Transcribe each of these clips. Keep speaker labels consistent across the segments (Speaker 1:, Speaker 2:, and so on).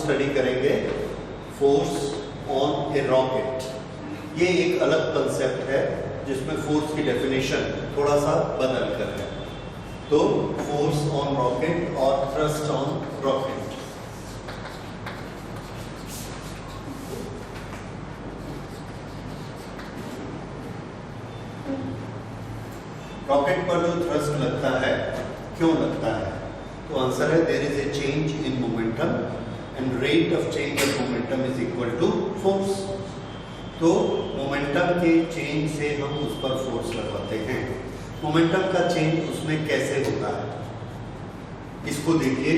Speaker 1: Study करेंगे force on A rocket. ये एक अलग कंसेप्ट है जिसमें फोर्स की डेफिनेशन थोड़ा सा बदल कर है। तो फोर्स ऑन रॉकेट और थ्रस्ट ऑन रॉकेट। रॉकेट पर जो थ्रस्ट लगता है, क्यों लगता है? तो आंसर है there is a change in momentum and rate of change of momentum is equal to force. तो मोमेंटम के चेंज से हम उस पर फोर्स लगाते हैं। मोमेंटम का चेंज उसमें कैसे होता है? इसको देखिए,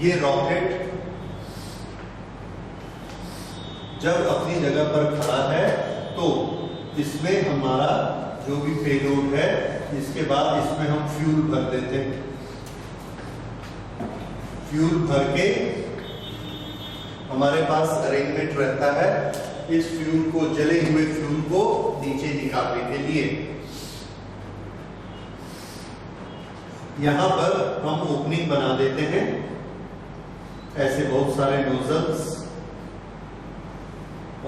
Speaker 1: ये रॉकेट जब अपनी जगह पर खड़ा है तो इसमें हमारा जो भी पेलोड है, इसके बाद इसमें हम फ्यूल भर देते हैं। फ्यूल भर के हमारे पास अरेंजमेंट रहता है इस फ्यूल को, जले हुए फ्यूल को नीचे निकालने के लिए। यहां पर हम ओपनिंग बना देते हैं, ऐसे बहुत सारे नोजल्स,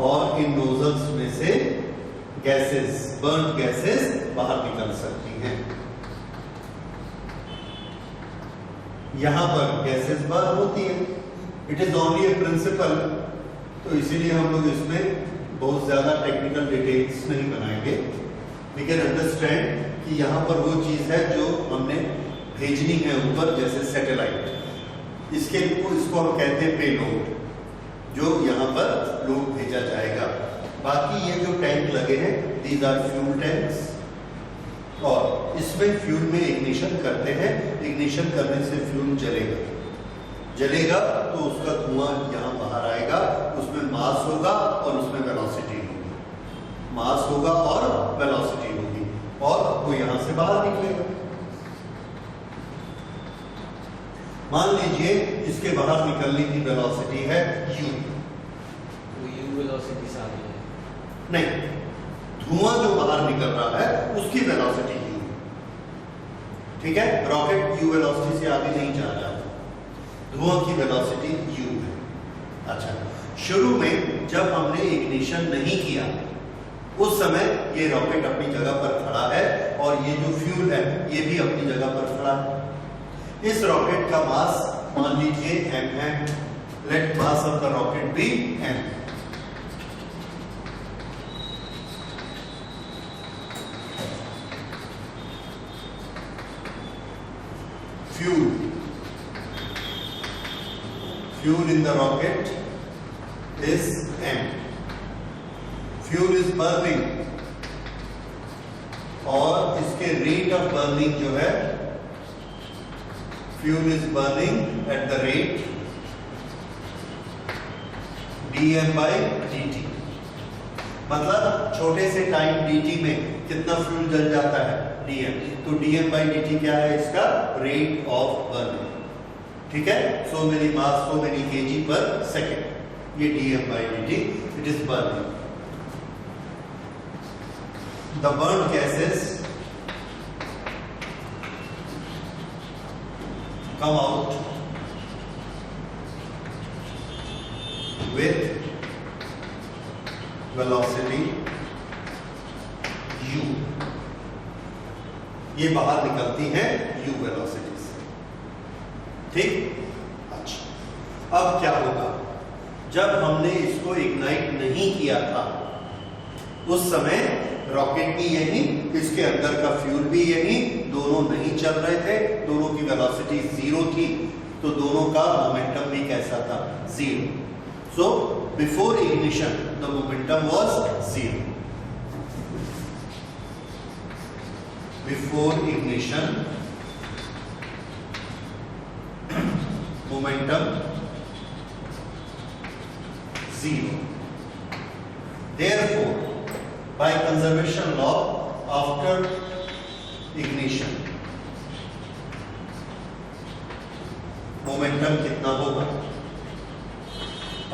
Speaker 1: और इन नोजल्स में से गैसेस, बर्न गैसेस बाहर निकल सकती हैं। यहां पर गैसेस बर्न होती है। It is only a principle, तो इसीलिए हम लोग इसमें बहुत ज्यादा टेक्निकल डिटेल्स नहीं बनाएंगे। वी कैन अंडरस्टैंड कि यहां पर वो चीज है जो हमने भेजनी है ऊपर, जैसे सैटेलाइट। इसको हम कहते हैं पेलोड, जो यहां पर लोड भेजा जाएगा। बाकी ये जो टैंक लगे हैं, दीज आर फ्यूल टैंक्स, और इसमें फ्यूल में इग्निशन करते हैं। इग्निशन करने से फ्यूल जलेगा तो उसका धुआं यहाँ बाहर आएगा। उसमें मास होगा और उसमें वेलोसिटी होगी। मास होगा और वेलोसिटी होगी, और वो यहाँ से बाहर निकलेगा। मान लीजिए इसके बाहर निकलने की वेलोसिटी है u।
Speaker 2: u वेलोसिटी से आगे है?
Speaker 1: नहीं, धुआं जो बाहर निकल रहा है उसकी वेलोसिटी u। ठीक है, रॉकेट u वेलोसिटी से आगे नहीं जा रहा, धुआं की वेलोसिटी u है। अच्छा, शुरू में जब हमने इग्निशन नहीं किया उस समय ये रॉकेट अपनी जगह पर खड़ा है, और ये जो फ्यूल है ये भी अपनी जगह पर खड़ा है। इस रॉकेट का मास मान लीजिए m है। Let mass of the rocket be m। Fuel in the rocket is m. Fuel is burning, और इसके रेट ऑफ बर्निंग जो है, fuel is burning at the rate dm/dt। मतलब छोटे से टाइम dt में कितना फ्यूल जल जाता है, dm। तो dm/dt क्या है? इसका रेट ऑफ बर्निंग। ठीक है, so many mass, so many kg per second, ये dm/dt, it is burning. The burnt gases come out with velocity u। ये बाहर निकलती हैं u वेलोसिटी से। ठीक, अच्छा, अब क्या होगा? जब हमने इसको इग्नाइट नहीं किया था उस समय रॉकेट भी यही, इसके अंदर का फ्यूल भी यही, दोनों नहीं चल रहे थे, दोनों की वेलोसिटी 0 थी, तो दोनों का मोमेंटम भी कैसा था? 0। So before ignition the momentum was 0। Before ignition momentum 0. Therefore, by conservation law, after ignition, momentum कितना होगा?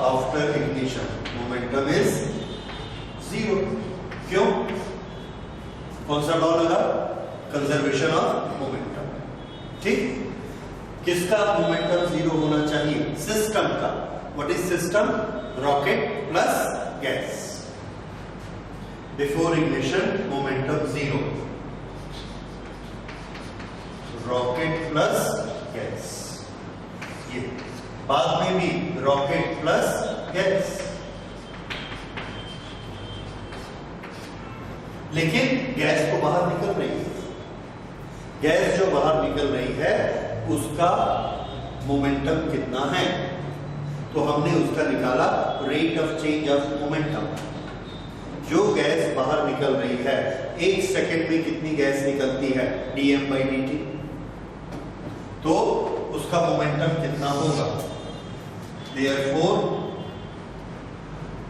Speaker 1: After ignition, momentum is 0. क्यों? कौन सा लॉ लगा? Conservation of momentum. ठीक, किसका मोमेंटम जीरो होना चाहिए? सिस्टम का। What is system? Rocket plus gas. Before ignition momentum zero, rocket plus gas. ये बाद में भी रॉकेट प्लस गैस, लेकिन गैस तो बाहर निकल रही है। गैस जो बाहर निकल रही है उसका मोमेंटम कितना है? तो हमने उसका निकाला rate of change of momentum. जो गैस बाहर निकल रही है, 1 सेकंड में कितनी गैस निकलती है? dm/dt। तो उसका मोमेंटम कितना होगा? Therefore,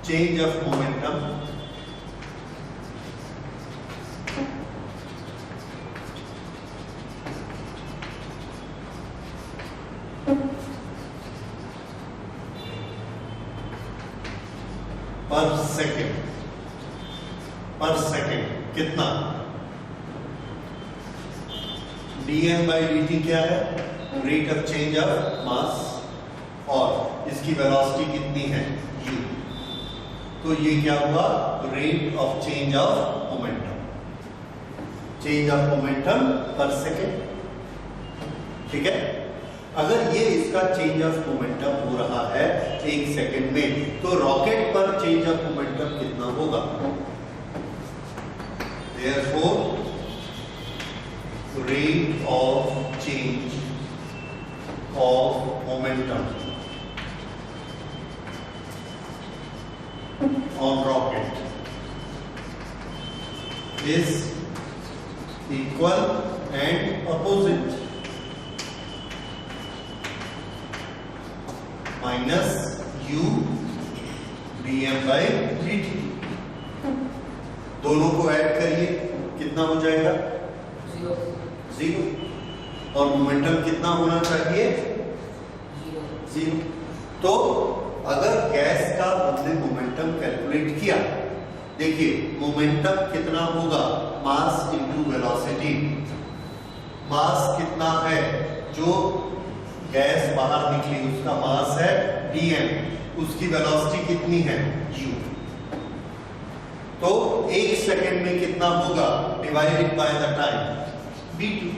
Speaker 1: change of momentum पर सेकेंड कितना? dm/dt क्या है? Rate of change of mass, और इसकी वेलोसिटी कितनी है? u। तो ये क्या हुआ? Rate of change of momentum. Change of momentum पर सेकेंड। ठीक है। अगर ये इसका चेंज ऑफ मोमेंटम हो रहा है 1 सेकेंड में, तो रॉकेट पर चेंज ऑफ मोमेंटम कितना होगा? Therefore, rate of change of momentum on rocket is equal and opposite minus u dm/dt। दोनों को ऐड करिए, कितना हो जाएगा? 0। और मोमेंटम कितना होना चाहिए? 0। तो अगर गैस का हमने मोमेंटम कैलकुलेट किया, देखिए मोमेंटम कितना होगा? Mass into velocity. मास कितना है? जो गैस बाहर निकली उसका मास है dm, उसकी वेलोसिटी कितनी है? u। तो 1 सेकेंड में कितना होगा? Divided by the time v2।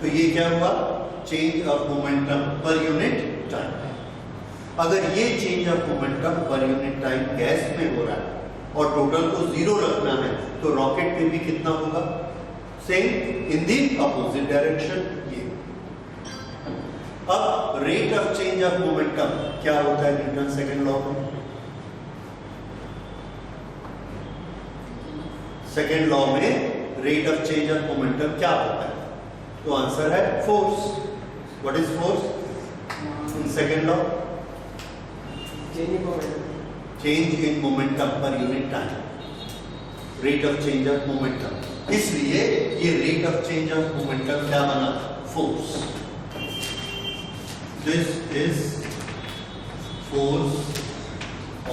Speaker 1: तो ये क्या हुआ? Change of momentum per unit time. अगर ये change of momentum per unit time gas में हो रहा है और टोटल को 0 रखना है, तो रॉकेट में भी कितना होगा? Same in the opposite direction. ये अब rate of change of momentum क्या होता है न्यूटन सेकंड लॉ में? सेकेंड लॉ में rate of change of momentum क्या होता है? तो आंसर है force. What is force in second law? Change in momentum per unit time, rate of change of momentum. इसलिए ये rate of change of momentum क्या बना? Force. This is force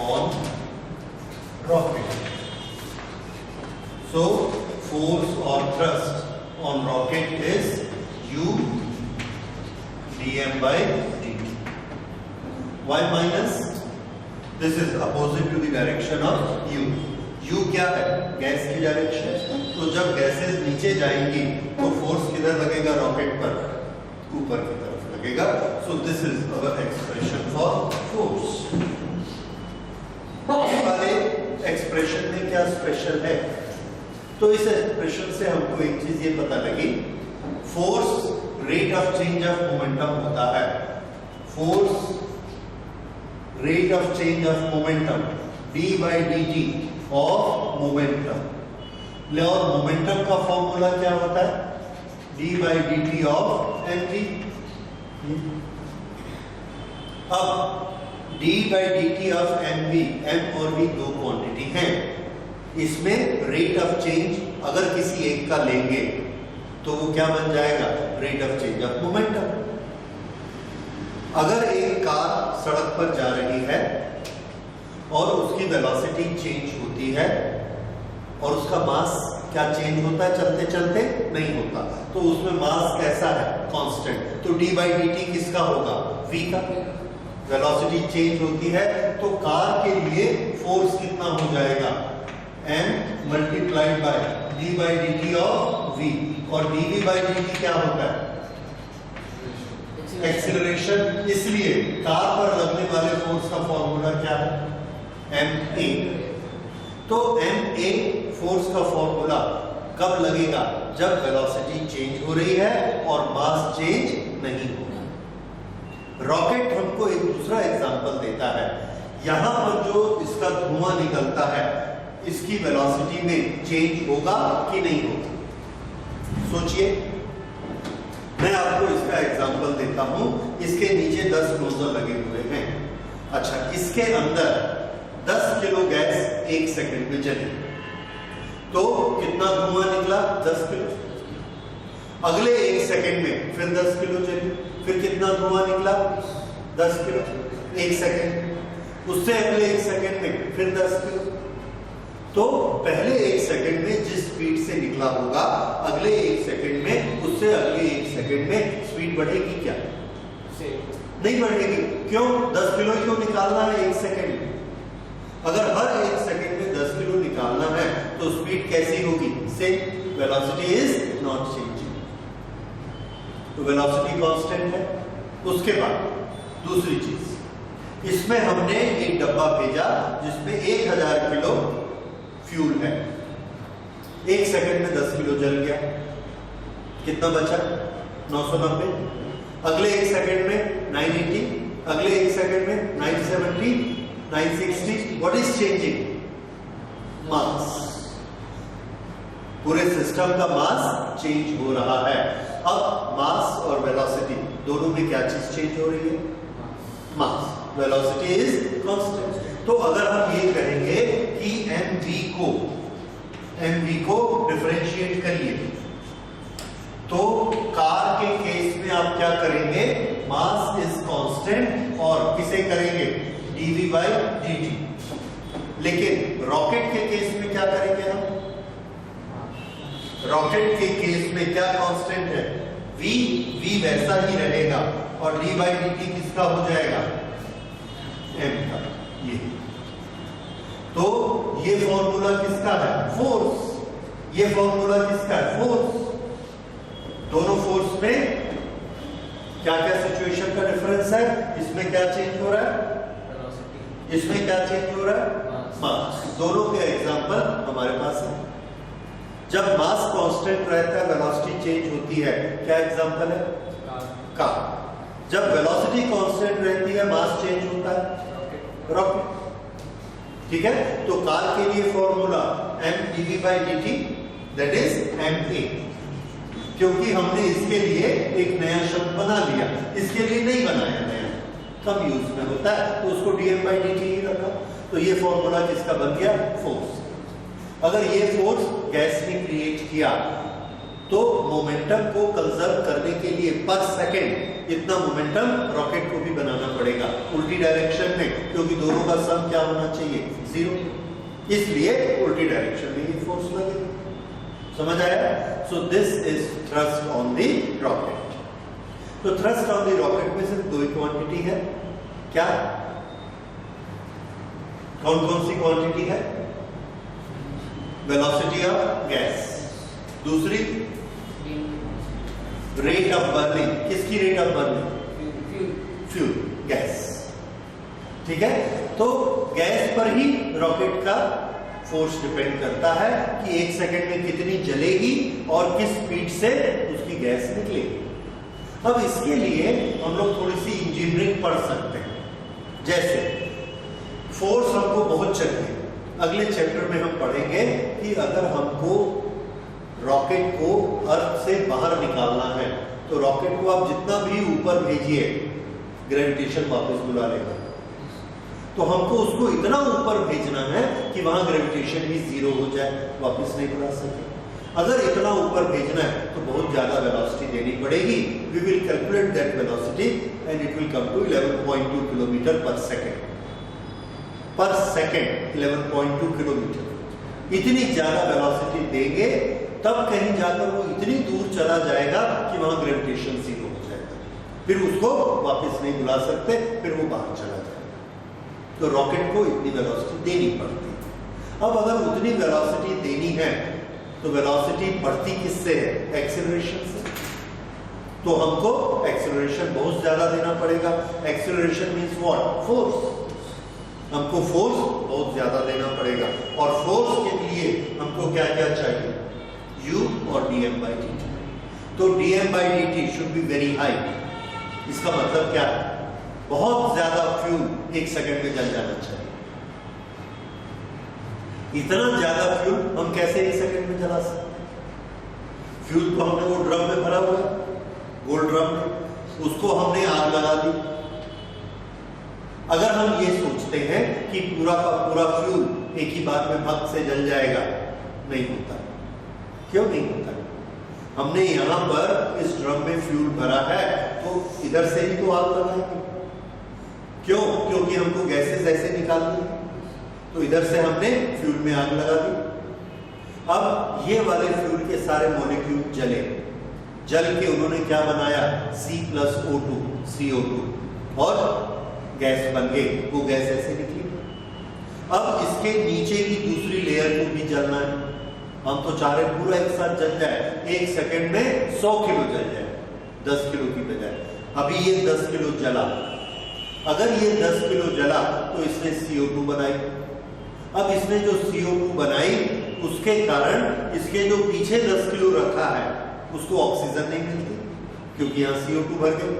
Speaker 1: on rocket. So, force or thrust on rocket is u dm/dt. Why minus? This is opposite to the direction of u. u क्या है? Gas की direction. तो जब gases नीचे जाएंगी तो फोर्स किधर लगेगा? रॉकेट पर, ऊपर की तरफ लगेगा। So this is our expression for force। इस वाले एक्सप्रेशन में क्या स्पेशल है? तो इस एक्सप्रेशन से हमको एक चीज ये पता लगी, force rate of change of momentum होता है। Force rate of change of momentum d/dt of momentum. और मोमेंटम का फॉर्मूला क्या होता है? d/dt of mv। अब d/dt ऑफ mv, m और v दो क्वांटिटी हैं। इसमें रेट ऑफ चेंज अगर किसी एक का लेंगे तो वो क्या बन जाएगा? Rate of change of momentum. अगर एक कार सड़क पर जा रही है और उसकी वेलोसिटी चेंज होती है और उसका मास क्या चेंज होता है चलते चलते? नहीं होता। तो उसमें मास कैसा है? कांस्टेंट। तो d बाई डी टी किसका होगा? v का। वेलोसिटी चेंज होती है तो कार के लिए फोर्स कितना हो जाएगा? m multiplied by d by D T of v। और dv बाई dt क्या होता है? एक्सीलरेशन। इसलिए कार पर लगने वाले फोर्स का फॉर्मूला क्या है? ma। तो ma फोर्स का फॉर्मूला कब लगेगा? जब वेलोसिटी चेंज हो रही है और मास चेंज नहीं हो रहा। रॉकेट हमको एक दूसरा एग्जांपल देता है। यहां पर जो इसका धुआं निकलता है इसकी वेलोसिटी में चेंज होगा कि नहीं होगा? सोचिए, मैं आपको इसका एग्जांपल देता हूं। इसके नीचे 10 नोजल लगे हुए हैं। अच्छा, इसके अंदर 10 किलो गैस 1 सेकंड में जली तो कितना धुआं निकला? 10 किलो। अगले 1 सेकंड में फिर 10 किलो जली, फिर कितना धुआं निकला? 10 किलो 1 सेकंड। उससे अगले 1 सेकंड में फिर 10 किलो। तो पहले 1 सेकंड में जिस स्पीड से निकला होगा अगले 1 सेकंड में उससे अगले 1 सेकंड में स्पीड बढ़ेगी क्या? नहीं बढ़ेगी। क्यों? 10 किलो क्यों निकालना है 1 सेकंड में? अगर हर 1 सेकंड में 10 किलो निकालना है तो स्पीड कैसी होगी? Same. Velocity is not changing. तो वेलोसिटी कांस्टेंट है। उसके बाद दूसरी चीज, इसमें हमने एक डब्बा भेजा जिसमें 1000 किलो फ्यूल है। 1 सेकंड में 10 किलो जल गया। कितना बचा? 990। अगले 1 सेकंड में 980, अगले 1 सेकंड में 970, 960। What is changing? मास। पूरे सिस्टम का मास चेंज हो रहा है। अब मास और वेलोसिटी दोनों में क्या चीज चेंज हो रही है? मास। Velocity is constant. तो अगर हम ये कहेंगे कि mv को डिफरेंशिएट करिए तो कार के केस में आप क्या करेंगे? मास इज कांस्टेंट और किसे करेंगे? dv by dt। लेकिन रॉकेट के केस में क्या करेंगे हम? रॉकेट के केस में क्या कांस्टेंट है? v वैसा ही रहेगा और d बाई dt किसका हो जाएगा? m का। ये तो ये फॉर्मूला किसका है? फोर्स। ये फॉर्मूला किसका है? फोर्स। दोनों फोर्स में क्या क्या सिचुएशन का डिफरेंस है? इसमें क्या चेंज हो रहा है? इसमें क्या चेंज हो रहा है? मास। दोनों के एग्जांपल हमारे पास है। जब मास कांस्टेंट रहता है वेलोसिटी चेंज होती है। क्या एग्जांपल है? कार। जब वेलोसिटी कांस्टेंट रहती है मास चेंज होता है। रॉकेट। ठीक है। तो कार के लिए formula m dv by dt that is ma। क्योंकि हमने इसके लिए एक नया शब्द बना लिया, इसके लिए नहीं बनाया नया, कम यूज में होता है तो उसको dm by dt ही रखा। तो ये फॉर्मूला किसका बन गया? फोर्स। अगर ये फोर्स गैस ने क्रिएट किया तो मोमेंटम को कंजर्व करने के लिए पर सेकंड इतना मोमेंटम रॉकेट को भी बनाना पड़ेगा उल्टी डायरेक्शन में, क्योंकि दोनों का सम क्या होना चाहिए? 0। इसलिए उल्टी डायरेक्शन में ये फोर्स लगेगा। समझ आया? सो this is thrust on the rocket. तो थ्रस्ट ऑन द रॉकेट में सिर्फ 2 ही क्वांटिटी है। क्या? कौन कौन सी क्वांटिटी है? वेलोसिटी ऑफ गैस, दूसरी रेट ऑफ बर्निंग। किसकी rate of burning? Fuel, gas. ठीक है। तो गैस पर ही रॉकेट का फोर्स डिपेंड करता है कि 1 सेकंड में कितनी जलेगी और किस स्पीड से उसकी गैस निकलेगी। अब इसके लिए हम लोग थोड़ी सी इंजीनियरिंग पढ़ सकते हैं। जैसे फोर्स हमको बहुत चाहिए। अगले चैप्टर में हम पढ़ेंगे कि अगर हमको रॉकेट को अर्थ से बाहर निकालना है तो रॉकेट को आप जितना भी ऊपर भेजिए ग्रेविटेशन वापस बुला लेगा। तो हमको उसको इतना ऊपर भेजना है कि वहां ग्रेविटेशन भी 0 हो जाए, वापस नहीं बुला सके। अगर इतना ऊपर भेजना है तो बहुत ज्यादा वेलोसिटी देनी पड़ेगी। We will calculate that velocity and it will come to 11.2 kilometre per second. 11.2 kilometre. इतनी ज्यादा वेलोसिटी देंगे तब कहीं जाकर वो इतनी दूर चला जाएगा कि वहां ग्रेविटेशन जीरो हो जाएगा, फिर उसको वापस नहीं बुला सकते, फिर वो बाहर चला जाएगा। तो रॉकेट को इतनी वेलोसिटी देनी पड़ती है। अब अगर उतनी वेलोसिटी देनी है तो वेलोसिटी बढ़ती किससे है? एक्सेलरेशन से। तो हमको एक्सेलरेशन बहुत ज्यादा देना पड़ेगा। Acceleration means what? फोर्स। हमको फोर्स बहुत ज्यादा देना पड़ेगा, और फोर्स के लिए हमको क्या क्या चाहिए? u और dm by dt। तो dm by dt should be very high. इसका मतलब क्या है? बहुत ज्यादा फ्यूल एक सेकंड में जल जाना चाहिए। इतना ज्यादा फ्यूल हम कैसे एक सेकंड में जला सकते हैं? फ्यूल को हमने वो ड्रम में भरा हुआ है, गोल्ड ड्रम में, उसको हमने आग लगा दी। अगर हम ये सोचते हैं कि पूरा का पूरा फ्यूल एक ही बार में भग से जल जाएगा, नहीं होता। क्यों नहीं होता? हमने यहां पर इस ड्रम में फ्यूल भरा है तो इधर से ही तो आग लगाएंगे। क्यों? क्योंकि हमको गैसेस ऐसे निकालनी है, तो इधर से हमने फ्यूल में आग लगा दी। अब ये वाले फ्यूल के सारे मॉलिक्यूल जले, जल के उन्होंने क्या बनाया? C+O2 CO2, और गैस बन गई। वो गैस ऐसे निकली। अब इसके नीचे की दूसरी लेयर को भी जलना है। हम तो चाह रहे पूरा एक साथ जल जाए, एक सेकंड में 100 किलो जल जाए, 10 किलो की बजाय। अभी ये 10 किलो जला। अगर ये 10 किलो जला तो इसने CO2 बनाई। अब इसने जो CO2 बनाई, उसके कारण इसके जो पीछे 10 किलो रखा है उसको ऑक्सीजन नहीं मिलती, क्योंकि यहाँ CO2 भर गई।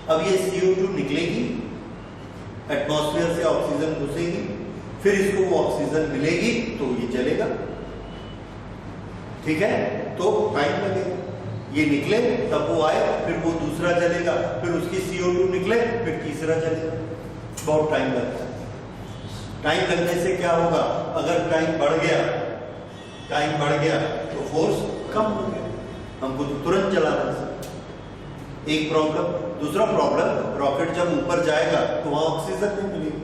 Speaker 1: अब ये CO2 निकलेगी, एटमॉस्फेयर से ऑक्सीजन घुसेगी, फिर इसको वो ऑक्सीजन मिलेगी तो ये जलेगा। ठीक है? तो टाइम लगेगा। ये निकले तब वो आए, फिर वो दूसरा जलेगा, फिर उसकी CO2 निकले, फिर तीसरा जलेगा। बहुत टाइम लगता है। टाइम लगने से क्या होगा? अगर टाइम बढ़ गया तो फोर्स कम हो गया, हमको तो तुरंत जलाना है। एक प्रॉब्लम। दूसरा प्रॉब्लम, रॉकेट जब ऊपर जाएगा तो वहां ऑक्सीजन नहीं मिलेगी।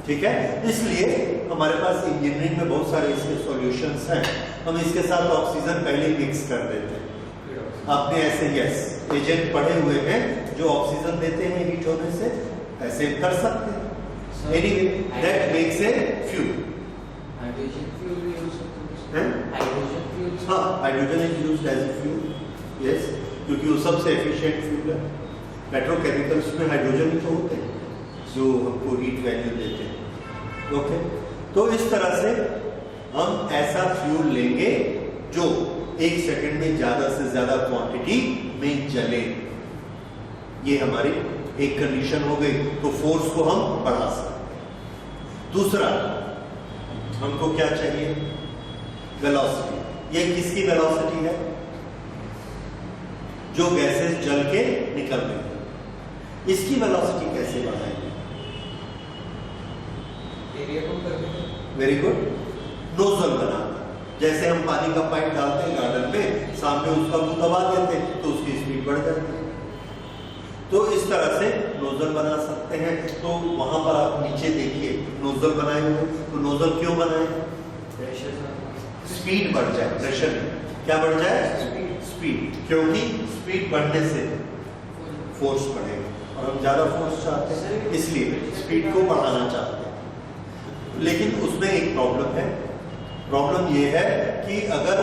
Speaker 1: ठीक है? इसलिए हमारे पास इंजीनियरिंग में बहुत सारे इसके सॉल्यूशंस हैं। हम इसके साथ ऑक्सीजन पहले मिक्स कर देते हैं। आपने ऐसे एजेंट पढ़े हुए हैं जो ऑक्सीजन देते हैं हीट होने से, ऐसे कर सकते हैं। Anyway, that makes a fuel.
Speaker 2: Hydrogen fuel भी यूज करते
Speaker 1: हैं?
Speaker 2: Hydrogen fuel.
Speaker 1: हाँ, hydrogen is used as a fuel. Yes, क्योंकि वो सबसे एफिशिएंट फ्यूल है। पेट्रोकेमिकल्स में हाइड्रोजन ही तो होते हैं जो हमको हीट वैल्यू देते हैं। ओके, तो इस तरह से हम ऐसा फ्यूल लेंगे जो एक सेकंड में ज्यादा से ज्यादा क्वांटिटी में जले। ये हमारी एक कंडीशन हो गई। तो फोर्स को हम बढ़ा सकते हैं। दूसरा, हमको क्या चाहिए? वेलोसिटी। ये किसकी वेलोसिटी है? जो गैसेस जल के निकल रही है, इसकी वेलोसिटी कैसे बढ़ाएंगे?
Speaker 2: एरिया कम करके।
Speaker 1: Very good. नोजल बनाना। जैसे हम पानी का पाइप डालते हैं गार्डन में, सामने उसका मुंह दबा देते हैं तो उसकी स्पीड बढ़ जाती है। तो इस तरह से नोजल बना सकते हैं। तो वहां पर आप नीचे देखिए नोजल बनाए हुए। तो नोजल क्यों बनाए?
Speaker 2: प्रेशर
Speaker 1: स्पीड बढ़ जाए, प्रेशर क्या बढ़ जाए? स्पीड। क्योंकि स्पीड बढ़ने से फोर्स बढ़ेगा, और हम ज्यादा फोर्स चाहते हैं, इसलिए स्पीड को बढ़ाना चाहते हैं। लेकिन उसमें एक प्रॉब्लम है। प्रॉब्लम यह है कि अगर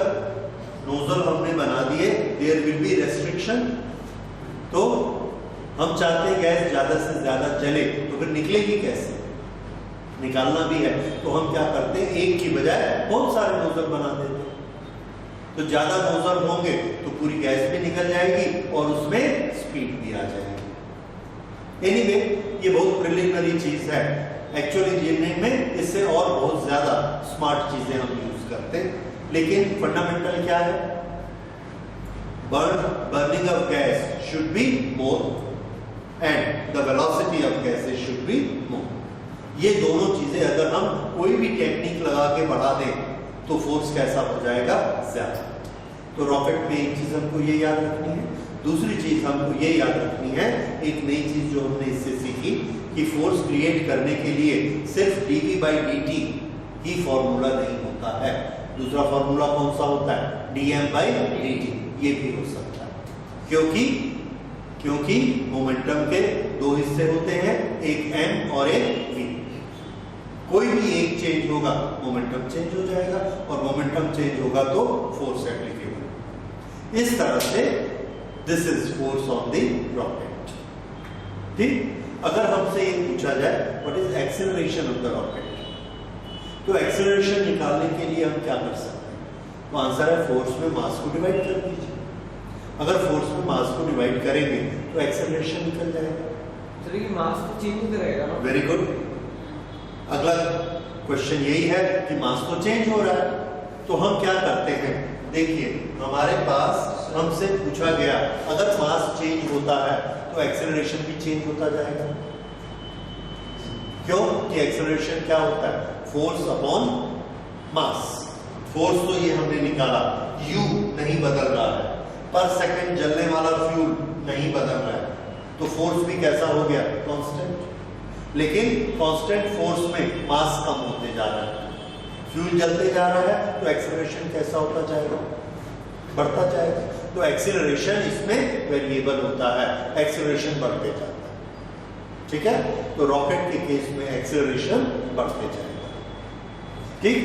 Speaker 1: नोजल हमने बना दिए, देयर विल बी रेस्ट्रिक्शन। तो हम चाहते हैं गैस ज्यादा से ज्यादा जले, तो फिर निकलेगी कैसे? निकालना भी है, तो हम क्या करते हैं? एक की बजाय बहुत सारे नोजल बना देते हैं। तो ज्यादा नोजल होंगे तो पूरी गैस भी निकल जाएगी और उसमें स्पीड भी आ जाएगी। एनीवे, ये बहुत प्रिलिमिनरी चीज है। एक्चुअली इंजीनियरिंग में इससे और बहुत ज्यादा स्मार्ट चीजें हम यूज करते हैं, लेकिन फंडामेंटल क्या है? Burning of gas should be more and the velocity of gases should be more. ये दोनों चीजें अगर हम कोई भी टेक्निक लगा के बढ़ा दें तो फोर्स कैसा हो जाएगा? ज्यादा। तो रॉकेट में एक चीज हमको ये याद रखनी है। दूसरी चीज हमको ये याद रखनी है, एक नई चीज जो हमने इससे सीखी, कि फोर्स क्रिएट करने के लिए सिर्फ dv by dt he formula नहीं होता है। दूसरा फॉर्मूला कौन सा होता है? dm/dt। ये भी हो सकता है क्योंकि मोमेंटम के दो हिस्से होते हैं, एक m और एक v। कोई भी एक चेंज होगा मोमेंटम चेंज हो जाएगा, और मोमेंटम चेंज होगा तो फोर्स एप्लीकेबल। इस तरह से this is force on the rocket. ठीक, अगर हमसे ये पूछा जाए what is acceleration of the rocket, तो एक्सेलरेशन निकालने के लिए हम क्या कर सकते हैं? तो आंसर है फोर्स में मास को डिवाइड कर दीजिए। अगर फोर्स में मास को डिवाइड करेंगे तो एक्सेलरेशन निकल जाएगा।
Speaker 2: तो ये मास तो चेंज नहीं करेगा ना?
Speaker 1: Very good. अगला क्वेश्चन यही है कि मास तो चेंज हो रहा है, तो हम क्या करते हैं? देखिए, हमारे पास हमसे पूछा गया अगर मास चेंज होता है तो एक्सेलरेशन भी चेंज होता जाएगा। क्यों? कि एक्सेलरेशन क्या होता है? फोर्स अपॉन मास। फोर्स तो ये हमने निकाला, u नहीं बदल रहा है, पर सेकंड जलने वाला फ्यूल नहीं बदल रहा है, तो फोर्स भी कैसा हो गया? कांस्टेंट। लेकिन कांस्टेंट फोर्स में मास कम होते जा रहा है, फ्यूल जलते जा रहा है, तो एक्सेलरेशन कैसा होता जाएगा? बढ़ता जाएगा। तो एक्सेलरेशन इसमें वेरिएबल होता है, एक्सेलरेशन बढ़ते जाता है। ठीक है, तो रॉकेट के केस में एक्सेलरेशन बढ़ते जाएगा। ठीक,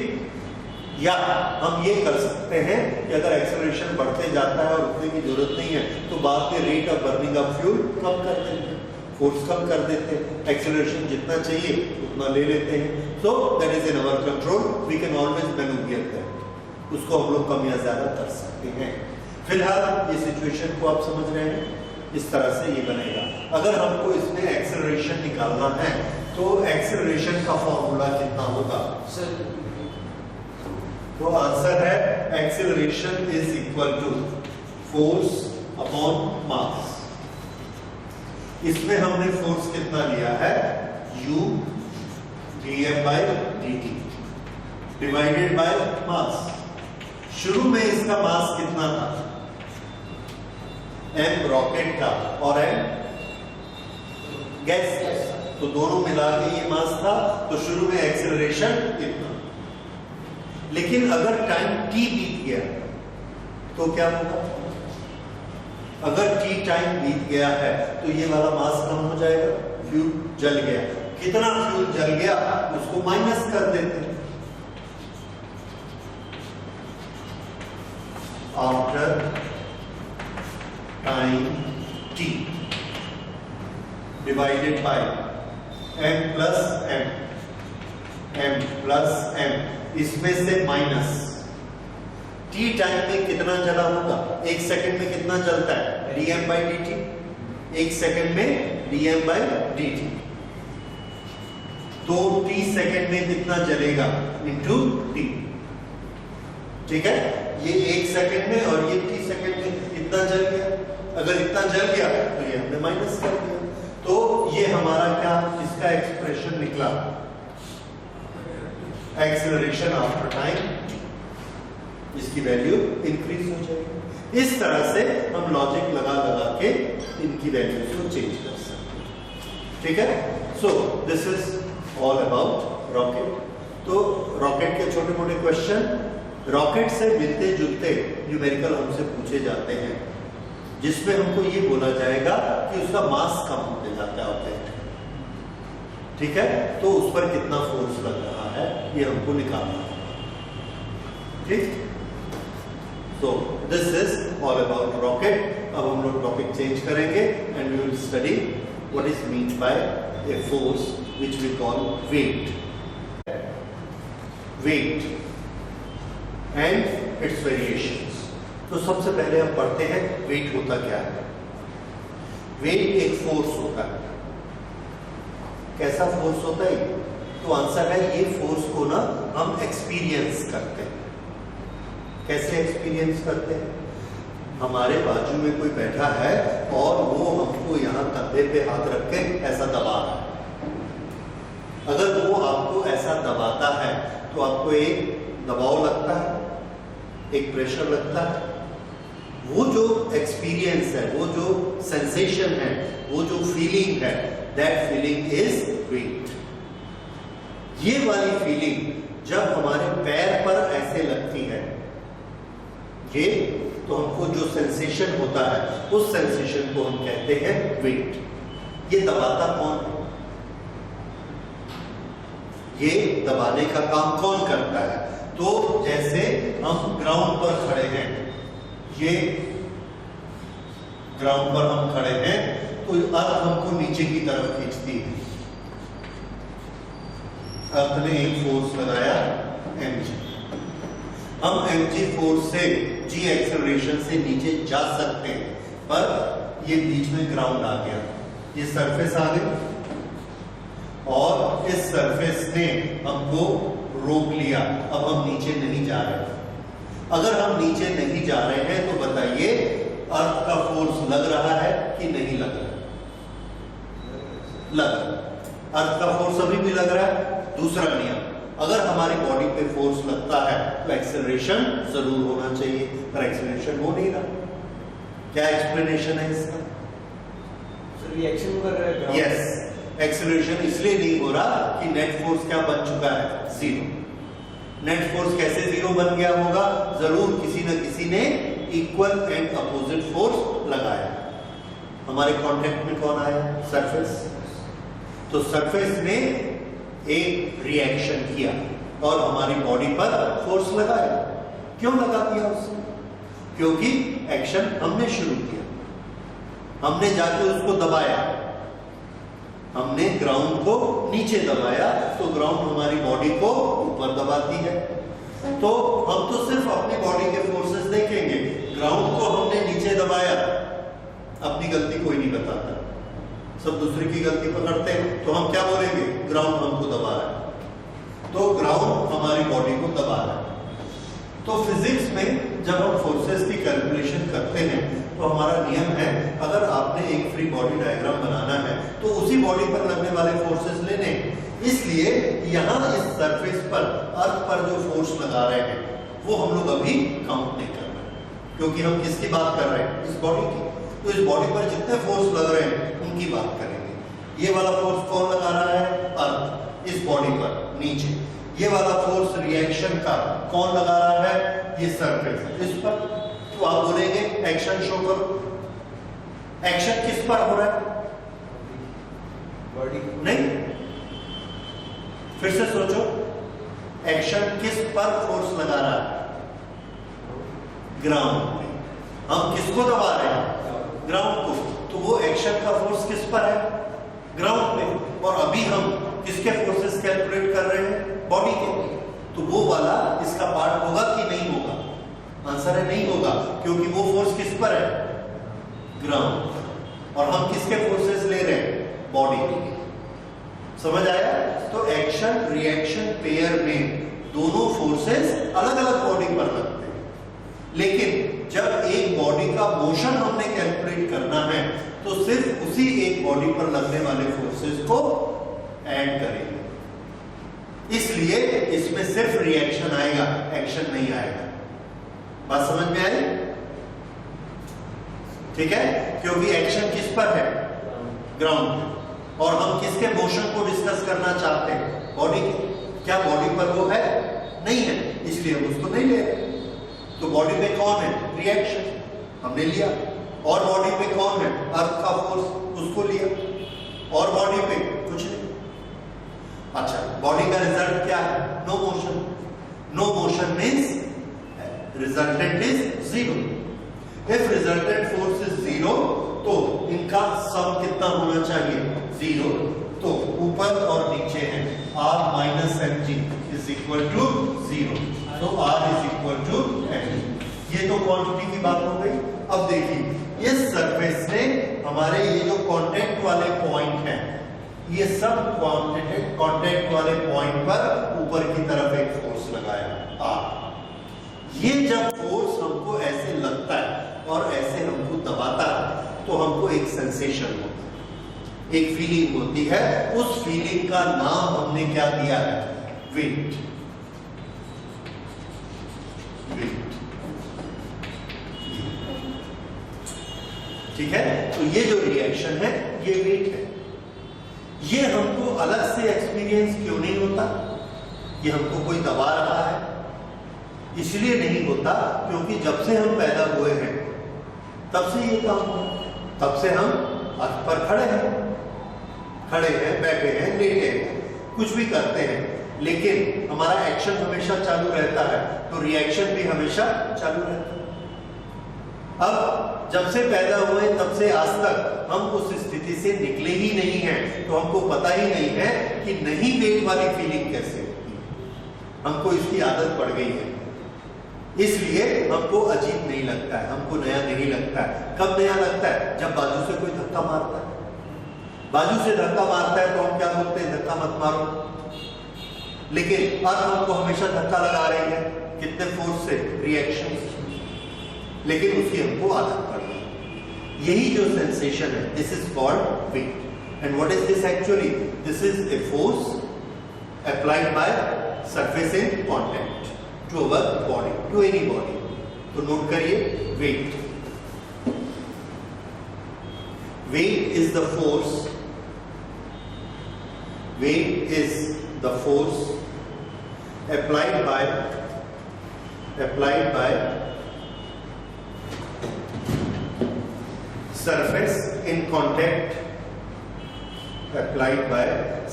Speaker 1: या हम ये कर सकते हैं कि अगर एक्सेलरेशन बढ़ते जाता है और रुकने की जरूरत नहीं है, तो बाद में rate of burning of fuel कम कर देते हैं, फोर्स कम कर देते हैं, एक्सेलरेशन जितना चाहिए उतना ले लेते हैं। So that is in our control, we can always manoeuvre that. उसको हम लोग कम या ज्यादा कर सकते हैं। फिलहाल ये सिचुएशन को आप समझ रहे हैं, इस तरह से ये बनेगा। अगर हमको इसमें एक्सेलरेशन निकालना है तो एक्सेलरेशन का फॉर्मूला कितना होगा?
Speaker 2: सर
Speaker 1: तो आंसर है acceleration is equal to force upon mass. इसमें हमने फोर्स कितना लिया है? u dm/dt divided by mass. शुरू में इसका मास कितना था? m रॉकेट का और m गैस, तो दोनों मिला के ये मास था, तो शुरू में एक्सेलरेशन कितना। लेकिन अगर टाइम t बीत गया तो क्या होगा? अगर t टाइम बीत गया है तो ये वाला मास कम हो जाएगा, फ्यूल जल गया। कितना फ्यूल जल गया उसको माइनस कर देते हैं। After time t divided by m plus m, इसमें से माइनस t टाइम में कितना जला होगा? एक सेकंड में कितना जलता है? dm/dt। एक सेकंड में dm/dt, तो t सेकंड में कितना जलेगा? Into t। ठीक है, ये एक सेकंड में और ये t सेकंड में इतना जल गया। अगर इतना जल गया तो ये हमने माइनस कर दिया, तो ये हमारा क्या, इसका एक्सप्रेशन निकला एक्सेलरेशन आफ्टर टाइम, इसकी वैल्यू इंक्रीज हो जाएगी। इस तरह से हम लॉजिक लगा लगा के इनकी वैल्यूज को चेंज कर सकते हैं। ठीक है, सो this is all about rocket. तो रॉकेट के छोटे मोटे क्वेश्चन, रॉकेट से मिलते जुलते न्यूमेरिकल हमसे पूछे जाते हैं, जिसमें हमको ये बोला जाएगा कि उसका मास कम होते जाता है ऑब्जेक्ट। ठीक है, तो उस पर कितना फोर्स लग रहा है ये हमको निकालना है। ठीक, so this is all about rocket. अब हम लोग टॉपिक चेंज करेंगे and we will study what is mean by a force which we call weight and its variations. तो सबसे पहले हम पढ़ते हैं वेट होता क्या है। वेट एक फोर्स होता है। कैसा फोर्स होता है? तो आंसर है ये फोर्स को ना हम एक्सपीरियंस करते हैं। कैसे एक्सपीरियंस करते हैं? हमारे बाजू में कोई बैठा है और वो हमको यहाँ कंधे पे हाथ रख के ऐसा दबा रहा है। अगर वो आपको ऐसा दबाता है तो आपको एक दबाव लगता है, एक प्रेशर लगता है। वो जो एक्सपीरियंस है, वो जो सेंसेशन है, वो जो फीलिंग है, दैट फीलिंग इज वेट। ये वाली फीलिंग जब हमारे पैर पर ऐसे लगती है ये, तो हमको जो सेंसेशन होता है उस सेंसेशन को हम कहते हैं वेट। ये दबाता कौन है? ये दबाने का काम कौन करता है? तो जैसे हम ग्राउंड पर खड़े हैं, ये ग्राउंड पर हम खड़े हैं, तो अर्थ हमको नीचे की तरफ खींचती है। अर्थ ने एक फोर्स लगाया mg, हम mg फोर्स से g एक्सेलरेशन से नीचे जा सकते हैं, पर ये बीच में ग्राउंड आ गया, ये सरफेस आ गई और इस सरफेस ने हमको रोक लिया। अब हम नीचे नहीं जा रहे। अगर हम नीचे नहीं जा रहे हैं तो बताइए अर्थ का फोर्स लग रहा है कि नहीं लग रहा? लग रहा। अर्थ का फोर्स अभी भी लग रहा है। दूसरा नियम, अगर हमारी बॉडी पे फोर्स लगता है तो एक्सेलरेशन जरूर होना चाहिए, पर एक्सेलरेशन हो नहीं रहा। क्या एक्सप्लेनेशन है इसका?
Speaker 2: रिएक्शन कर रहा है।
Speaker 1: यस, एक्सेलरेशन इसलिए नहीं हो रहा कि नेट फोर्स क्या बन चुका है? जीरो। नेट फोर्स कैसे जीरो बन गया होगा? जरूर किसी न किसी ने इक्वल एंड अपोजिट फोर्स लगाया। हमारे कांटेक्ट में कौन आया? सरफेस। तो सरफेस ने एक रिएक्शन किया और हमारी बॉडी पर फोर्स लगाया। क्यों लगा दिया उसने? क्योंकि एक्शन हमने शुरू किया, हमने जाके उसको दबाया, हमने ग्राउंड को नीचे दबाया, तो ग्राउंड हमारी बॉडी को ऊपर दबाती है। तो हम तो सिर्फ अपनी बॉडी के फोर्सेस देखेंगे, ग्राउंड को हमने नीचे दबाया, अपनी गलती कोई नहीं बताता, सब दूसरे की गलती पकड़ते हैं। तो हम क्या बोलेंगे? ग्राउंड हमको दबा रहा है। तो ग्राउंड हमारी बॉडी को दबा रहा है। तो फिजिक्स में जब हम फोर्सेस की कैलकुलेशन करते हैं तो हमारा नियम है, अगर आपने एक फ्री बॉडी डायग्राम बनाना है तो उसी बॉडी पर लगने वाले फोर्सेस लेने। इसलिए यहाँ इस सरफेस पर, अर्थ पर जो फोर्स लगा रहे हैं वो हम लोग अभी काउंट नहीं कर रहे, क्योंकि हम किसकी बात कर रहे हैं? इस बॉडी की। तो इस बॉडी पर जितने फोर्स लग रहे हैं उनकी बात करेंगे। ये वाला फोर्स कौन लगा रहा है? अर्थ, इस बॉडी पर नीचे। ये वाला फोर्स रिएक्शन का कौन लगा रहा है? ये सरफेस, इस पर। तो आप बोलेंगे एक्शन शो करो। एक्शन किस पर हो रहा है?
Speaker 2: बॉडी
Speaker 1: नहीं, फिर से सोचो, एक्शन किस पर फोर्स लगा रहा है? ग्राउंड पे। हम किसको दबा रहे हैं? ग्राउंड को। तो वो एक्शन का फोर्स किस पर है? ग्राउंड पे। और अभी हम किसके फोर्सेस कैलकुलेट कर रहे हैं? बॉडी के। तो वो वाला इसका पार्ट होगा कि नहीं होगा? आंसर है नहीं होगा, क्योंकि वो फोर्स किस पर है? ग्राउंड। और हम किसके फोर्सेस ले रहे हैं? बॉडी के। समझ आया? तो एक्शन रिएक्शन पेयर में दोनों फोर्सेस अलग अलग बॉडी पर लगते हैं, लेकिन जब एक बॉडी का मोशन हमने कैलकुलेट करना है तो सिर्फ उसी एक बॉडी पर लगने वाले फोर्सेस को ऐड करेंगे। इसलिए इसमें सिर्फ रिएक्शन आएगा, एक्शन नहीं आएगा। बात समझ में आई? ठीक है, क्योंकि एक्शन किस पर है? ग्राउंड पे। और हम किसके मोशन को डिस्कस करना चाहते हैं? बॉडी के। क्या बॉडी पर वो है? नहीं है, इसलिए हम उसको नहीं ले रहे। तो बॉडी पे कौन है? रिएक्शन, हमने लिया। और बॉडी पे कौन है? अर्थ का फोर्स, उसको लिया। और बॉडी पे कुछ नहीं। अच्छा, बॉडी का रिजल्ट क्या है? No motion. No motion means resultant is zero. If resultant force is zero तो इनका सम कितना होना चाहिए? जीरो। तो ऊपर और नीचे है r minus mg is equal to zero. तो r is equal to mg। ये तो क्वांटिटी की बात हो गई। अब देखिए, इस सरफेस ने हमारे ये जो कांटेक्ट वाले पॉइंट हैं, ये सब कांटेक्ट वाले पॉइंट पर ऊपर की तरफ एक फोर्स लगाया r। ये जब फोर्स हमको ऐसे लगता है और ऐसे हमको दबाता है तो हमको एक सेंसेशन होता है, एक फीलिंग होती है। उस फीलिंग का नाम हमने क्या दिया है? वेट। वेट, ठीक है। तो ये जो रिएक्शन है ये वेट है। ये हमको अलग से एक्सपीरियंस क्यों नहीं होता? कि हमको कोई दबा रहा है, इसलिए नहीं होता क्योंकि जब से हम पैदा हुए हैं तब से ये काम हो, तब से हम अर्थ पर खड़े हैं, बैठे हैं, लेटे हैं, कुछ भी करते हैं, लेकिन हमारा एक्शन हमेशा चालू रहता है, तो रिएक्शन भी हमेशा चालू रहता है। अब जब से पैदा हुए तब से आज तक हम उस स्थिति से निकले ही नहीं हैं, तो हमको पता ही नहीं है कि नहीं वेट वाली फीलिंग कैसे होती है। हमको इसकी आदत पड़ गई है, इसलिए हमको अजीब नहीं लगता है, हमको नया नहीं लगता है। कब नया लगता है? जब बाजू से कोई धक्का मारता है। बाजू से धक्का मारता है तो हम क्या बोलते हैं? धक्का मत मारो। लेकिन अब हमको हमेशा धक्का लगा रही है, कितने फोर्स से? रिएक्शन। लेकिन उसकी हमको आदत पड़ गई। यही जो सेंसेशन है, this is called weight. And what is this actually? This is a force applied by surface in contact to our body, to any body. तो नोट करिए, weight. Weight is the force, weight is the force applied by surface in contact, applied by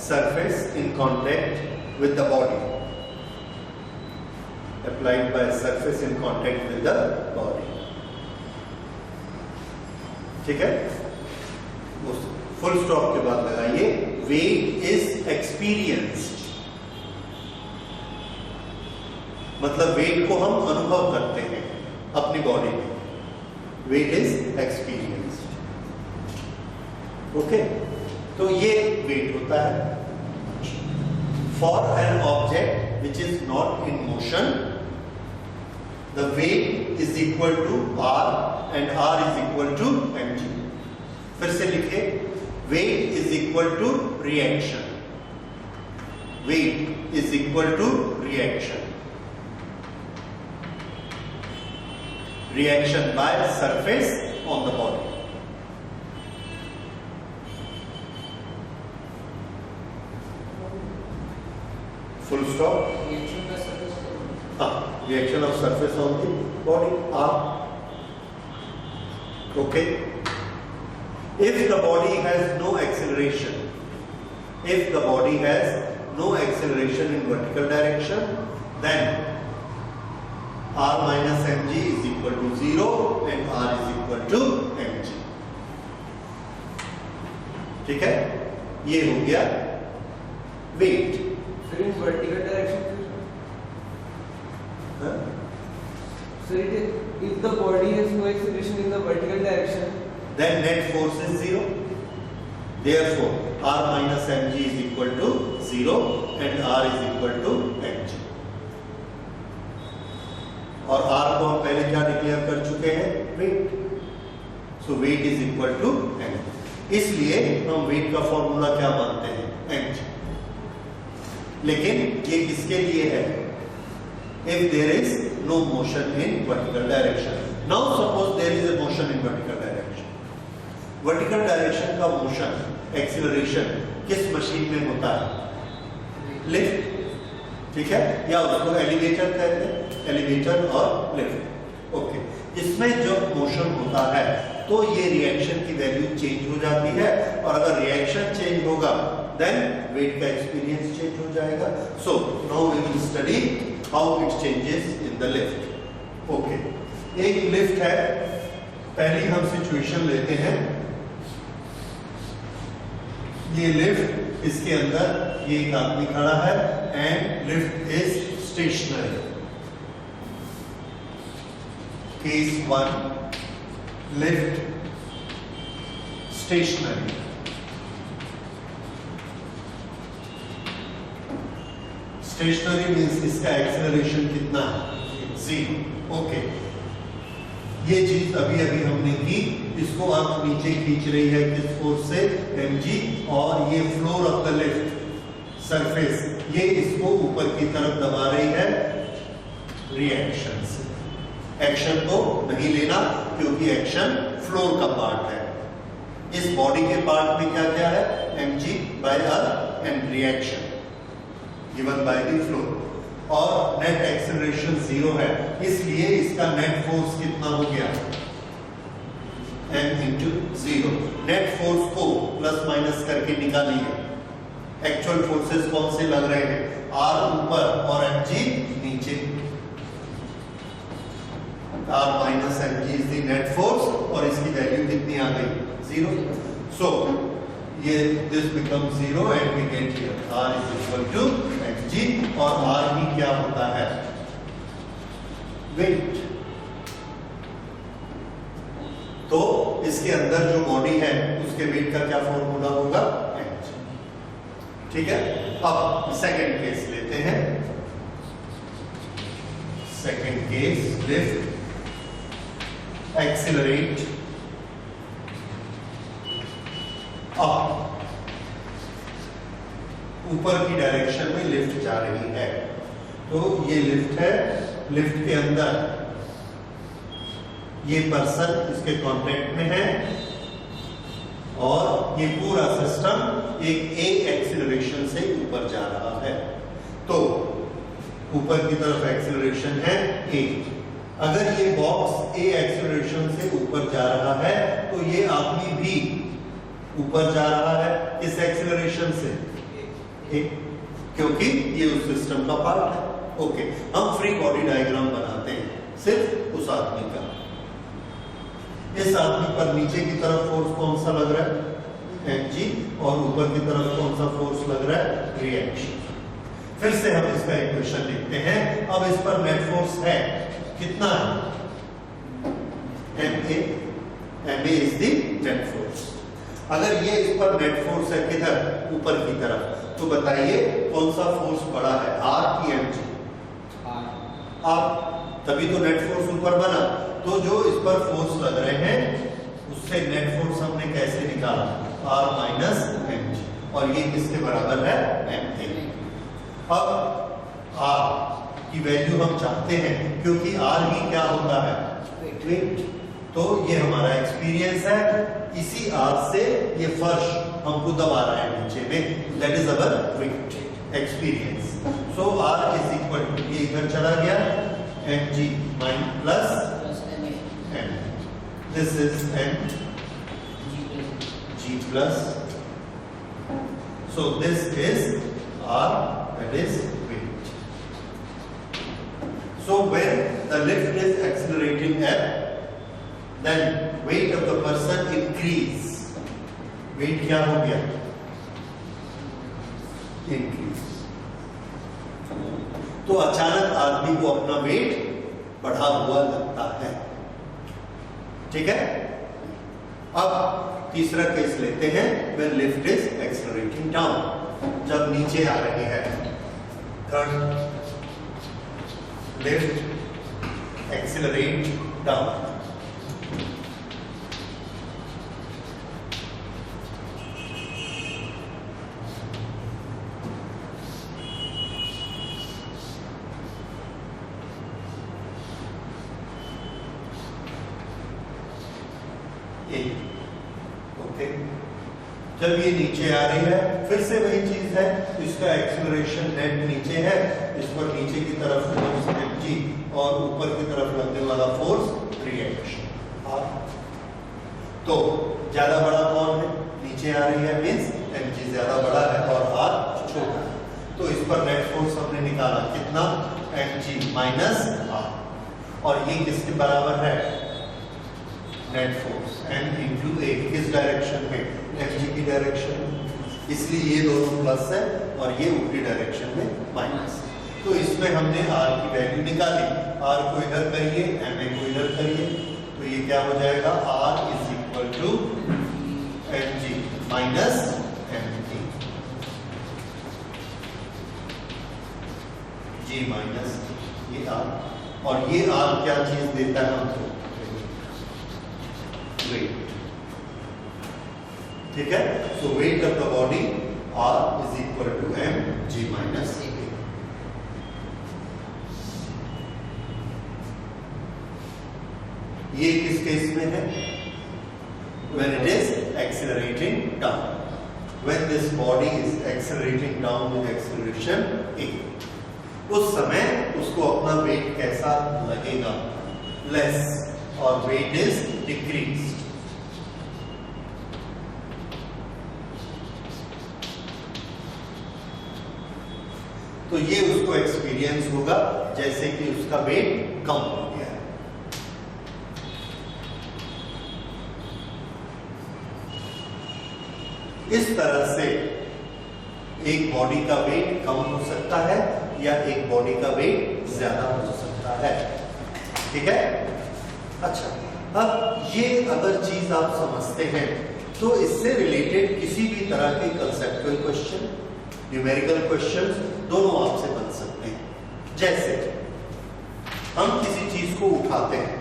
Speaker 1: surface in contact with the body, applied by surface in contact with the body। ठीक है, full stop के बाद लगाइए, wait is experienced, मतलब wait को हम अनुभव करते हैं अपनी बॉडी में। Wait is experienced. ओके, तो ये वेट होता है। For an object which is not in motion, the weight is equal to R and R is equal to mg। फिर से लिखे, weight is equal to reaction, weight is equal to reaction, reaction by surface on the body। full stop। reaction of surface on the body, R। okay, if the body has no acceleration, if the body has no acceleration in vertical direction, then r minus mg is equal to 0 and r is equal to mg। ठीक है, ये हो गया wait.
Speaker 2: फिर in vertical direction, so if the body has no acceleration in the vertical direction,
Speaker 1: then net force is 0, therefore r minus mg is equal to 0 and r is equal to mg। और r को हम पहले क्या declare कर चुके हैं? Weight. So weight is equal to m। इसलिए हम वेट का फॉर्मूला क्या मानते हैं? mg। लेकिन ये किसके लिए है? if there is no motion in vertical direction। now suppose there is a motion in vertical direction। Vertical direction का मोशन, एक्सीलरेशन किस मशीन में होता है? लिफ्ट। ठीक है, या उसको एलिवेटर कहते हैं, एलिवेटर और लिफ्ट। ओके, इसमें जब मोशन होता है तो ये रिएक्शन की वैल्यू चेंज हो जाती है, और अगर रिएक्शन चेंज होगा देन वेट का एक्सपीरियंस चेंज हो जाएगा। So now we will study how it changes in the lift. Okay, एक लिफ्ट है, पहली हम सिचुएशन लेते हैं। ये लिफ्ट, इसके अंदर ये एक आदमी खड़ा है and lift is stationary. Case 1, lift stationary. Stationary means इसका एक्सेलरेशन कितना है? 0। ओके, ये चीज अभी अभी हमने की, इसको आप नीचे खींच रही है किस फोर्स से? mg। और ये floor of the lift surface, ये इसको ऊपर की तरफ दबा रही है रिएक्शन से। एक्शन को नहीं लेना क्योंकि एक्शन फ्लोर का पार्ट है। इस बॉडी के पार्ट में क्या क्या है? mg by r and reaction. Given by the flow, और नेट एक्सेलरेशन 0 है, इसलिए इसका नेट फोर्स कितना हो गया, m इंटू 0। नेट फोर्स को प्लस माइनस करके निकालिए। एक्चुअल फोर्सेस कौन से लग रहे हैं, r ऊपर और mg नीचे। r minus mg is the net force, और इसकी वैल्यू कितनी आ गई, 0। सो ये this become 0 and we get here r is equal to mg, और r ही क्या होता है, वेट। तो इसके अंदर जो बॉडी है उसके वेट का क्या फॉर्मूला होगा, mg। ठीक है, अब सेकंड केस लेते हैं। Second case, lift, accelerate up, ऊपर की डायरेक्शन में लिफ्ट जा रही है। तो ये लिफ्ट है, लिफ्ट के अंदर ये पर्सन इसके कांटेक्ट में है, और ये पूरा सिस्टम एक a एक्सीलरेशन से ऊपर जा रहा है। तो ऊपर की तरफ एक्सीलरेशन है a। अगर ये बॉक्स a एक्सीलरेशन से ऊपर जा रहा है तो ये आदमी भी ऊपर जा रहा है इस एक्सीलरेशन से a, क्योंकि ये उस सिस्टम का पार्ट है। ओके, हम फ्री बॉडी डायग्राम बनाते हैं सिर्फ उस आदमी का। इस आदमी पर नीचे की तरफ फोर्स कौन सा लग रहा है, mg, और ऊपर की तरफ कौन सा फोर्स लग रहा है, रिएक्शन। फिर से हम इसका इक्वेशन लिखते हैं। अब इस पर नेट फोर्स है कितना है, ma is the net force. अगर ये इस पर नेट फोर्स है किधर, ऊपर की तरफ, तो बताइए कौन सा फोर्स बड़ा है, r की mg, r, तभी तो नेट फोर्स ऊपर बना। तो जो इस पर फोर्स लग रहे हैं उससे नेट फोर्स हमने कैसे निकाला, r माइनस mg, और ये किसके बराबर है, ma। अब r की वैल्यू हम चाहते हैं क्योंकि r ही क्या होता है, वेट। तो ये हमारा एक्सपीरियंस है, इसी r से ये फर्श हमको दबा रहा है नीचे में, that is our weight experience. So r is equal to, ये इधर चला गया, mg minus plus m, this is mg plus, so this is r, that is weight. So when the lift is accelerating up, then weight of the person increase. weight क्या हो गया, increase। तो अचानक आदमी को अपना वेट बढ़ा हुआ लगता है। ठीक है, अब तीसरा केस लेते हैं, when lift is accelerating down, जब नीचे आ रही है। Third, lift accelerate down। Okay, जब ये नीचे आ रही है फिर से वही चीज है, इसका एक्सीलरेशन नेट नीचे है, इस पर नीचे की तरफ फोर्स mg और ऊपर की तरफ लगने वाला फोर्स रिएक्शन। तो ज्यादा बड़ा कौन है, नीचे आ रही है मींस mg ज्यादा बड़ा है और r छोटा है। तो इस पर नेट फोर्स हमने निकाला कितना, mg माइनस r, और ये किसके बराबर है, net force m into a। किस डायरेक्शन में, mg की डायरेक्शन में, इसलिए ये दोनों प्लस है और ये ऊपरी डायरेक्शन में माइनस। तो इसमें हमने r की वैल्यू निकाली, r को इधर करिए, ma को इधर करिए, तो ये क्या हो जाएगा, r is equal to mg minus mg, g minus ये r, और ये r क्या चीज देता है हमको, वेट। ठीक है, so weight of the body r is equal to mg minus a। ये किस केस में है, when it is accelerating down, when this body is accelerating down with acceleration A, उस समय उसको अपना वेट कैसा लगेगा? लेस, और वेट इज डिक्रीज्ड। तो ये उसको एक्सपीरियंस होगा जैसे कि उसका वेट कम हो गया है। इस तरह से एक बॉडी का वेट कम हो सकता है या एक बॉडी का वेट ज्यादा हो सकता है। ठीक है? अच्छा, अब ये अगर चीज आप समझते हैं तो इससे रिलेटेड किसी भी तरह के कंसेप्चुअल क्वेश्चन, न्यूमेरिकल क्वेश्चंस दोनों आपसे बन सकते हैं। जैसे हम किसी चीज को उठाते हैं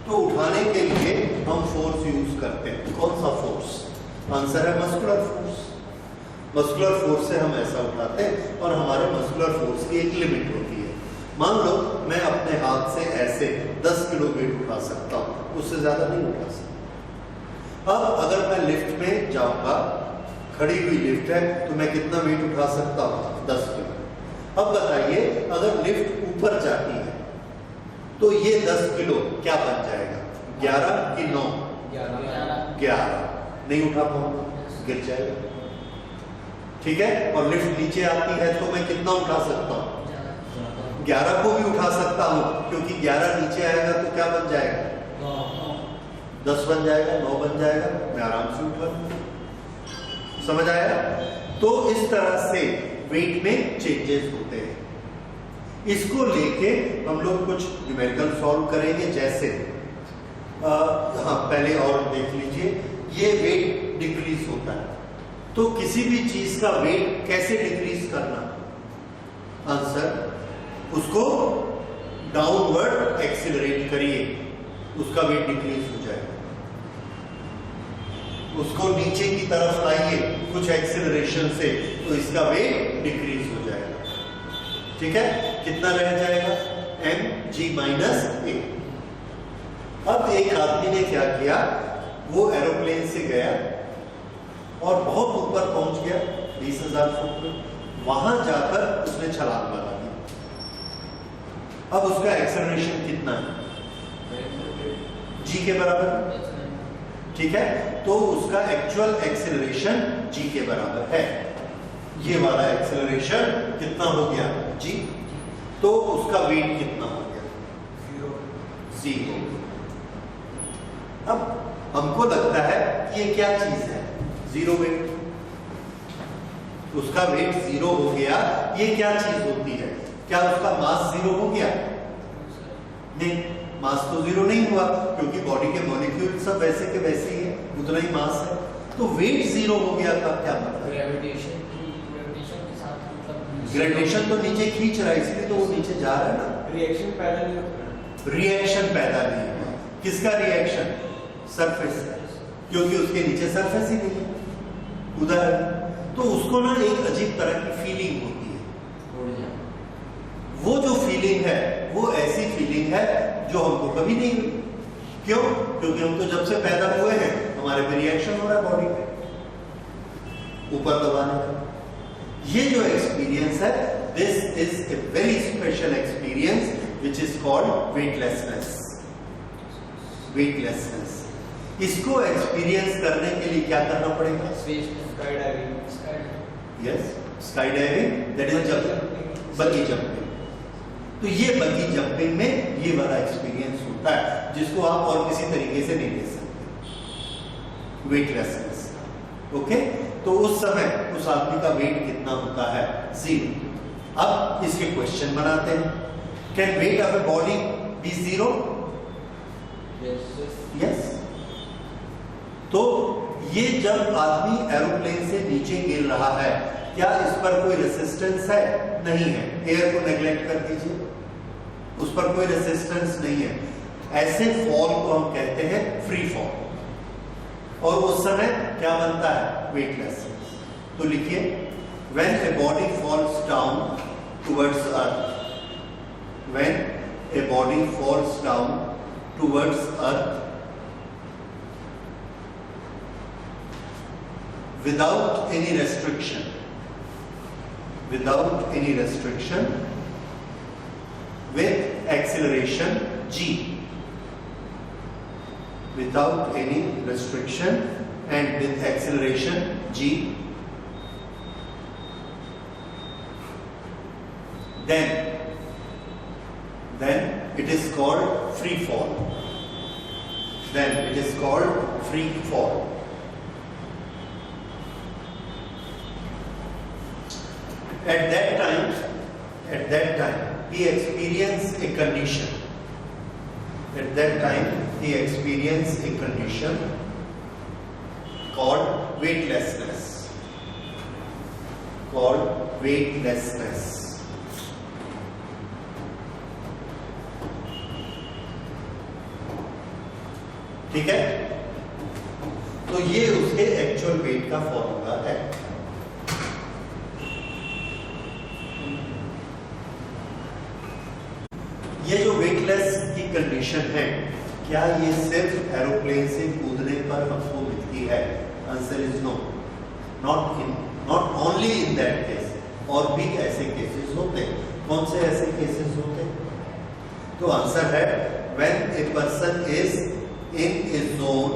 Speaker 1: तो उठाने के लिए हम फोर्स यूज करते हैं। कौन सा फोर्स? आंसर है मस्कुलर फोर्स। मस्कुलर फोर्स से हम ऐसा उठाते हैं और हमारे मस्कुलर फोर्स की एक लिमिट होती है। मान लो मैं अपने हाथ से ऐसे 10 किलो वेट उठा सकता हूं, उससे ज्यादा नहीं उठा सकता। अब अगर मैं लिफ्ट में जाऊंगा, खड़ी हुई लिफ्ट है, तो मैं कितना वेट उठा सकता हूं? 10 किलो। अब बताइए, अगर लिफ्ट ऊपर जाती है तो ये 10 किलो क्या बन जाएगा? 11 कि 9? 11 नहीं उठा पाऊंगा, गिर जाएगा। ठीक है? और लिफ्ट नीचे आती है तो मैं कितना उठा सकता हूं? 11 को भी उठा सकता हूं, क्योंकि 11 नीचे आएगा तो क्या बन जाएगा? 10 बन जाएगा, 9 बन जाएगा, मैं आराम से उठा लूंगा। समझ आया? तो इस तरह से वेट में चेंजेस होते हैं। इसको लेके हम लोग कुछ न्यूमेरिकल सॉल्व करेंगे। जैसे हाँ, पहले और देख लीजिए, ये वेट डिक्रीज होता है, तो किसी भी चीज का वेट कैसे डिक्रीज करना? आंसर, उसको डाउनवर्ड एक्सीलरेट करिए, उसका वेट डिक्रीज हो जाएगा। उसको नीचे की तरफ लाइए कुछ एक्सीलरेशन से, तो इसका वेट डिक्रीज हो जाएगा। ठीक है? कितना रह जाएगा? mg minus a। अब एक आदमी ने क्या किया, वो एरोप्लेन से गया और बहुत ऊपर पहुंच गया, 20,000 फुट पे। वहां जाकर उसने छलांग लगा दी। अब उसका एक्सेलरेशन कितना है? g के बराबर। ठीक है? तो उसका एक्चुअल एक्सेलरेशन g के बराबर है। ये वाला एक्सेलरेशन कितना हो गया? g। तो उसका वेट कितना हो गया? 0। अब हमको लगता है कि ये क्या चीज है? 0 वेट। उसका वेट 0 हो गया, ये क्या चीज होती है? क्या उसका मास 0 हो गया? नहीं, मास तो 0 नहीं हुआ, क्योंकि बॉडी के मॉलिक्यूल सब वैसे के वैसे ही है, उतना ही मास है। तो वेट 0 हो गया का क्या मतलब? ग्रेविटेशन तो नीचे खींच रहा है, इसलिए तो वो नीचे जा रहा है ना।
Speaker 2: रिएक्शन पैदा नहीं होता।
Speaker 1: रिएक्शन पैदा नहीं हुआ। किसका रिएक्शन? सरफेस, क्योंकि उसके नीचे सरफेस ही नहीं है, उधर। तो उसको ना एक अजीब तरह की फीलिंग होती है। वो जो फीलिंग है वो ऐसी फीलिंग है जो हमको कभी नहीं हुई। क्यों? क्योंकि हम तो जब से पैदा हुए हैं हमारे पे रिएक्शन हो रहा है बॉडी पे, ऊपर दबाने का। ये जो एक्सपीरियंस है, this is a very special experience which is called weightlessness. Weightlessness, इसको एक्सपीरियंस करने के लिए क्या करना पड़ेगा?
Speaker 2: Sky diving.
Speaker 1: Yes, sky diving, that is jumping, bungee jumping. तो ये बंजी जंपिंग में ये वाला एक्सपीरियंस होता है, जिसको आप और किसी तरीके से नहीं ले सकते। वेटलेसनेस। ओके? तो उस समय उस आदमी का वेट कितना होता है? 0। अब इसके क्वेश्चन बनाते हैं। Can weight of a body be 0? Yes. तो ये जब आदमी एरोप्लेन से नीचे गिर रहा है, क्या इस पर कोई रेसिस्टेंस है? नहीं है। एयर को नेग्लेक्ट कर दीजिए, उस पर कोई रेसिस्टेंस नहीं है। ऐसे फॉल को हम कहते हैं फ्री फॉल। और उस समय क्या बनता है? वेटलेसनेस। तो लिखिए, when a body falls down towards earth, when a body falls down towards earth without any restriction, without any restriction with acceleration g, without any restriction and with acceleration g, then it is called free fall. Then it is called free fall. At that time he experienced a condition. At that time he experienced a condition called weightlessness. Called weightlessness. ठीक है, तो ये उसके actual wait का formula है। ये जो weightless की कंडीशन है, क्या ये सिर्फ एरोप्लेन से कूदने पर हमको मिलती है? Answer is no, not only in that case, और भी ऐसे केसेस होते हैं। कौन से ऐसे केसेस होते हैं? तो आंसर है when a person is in a zone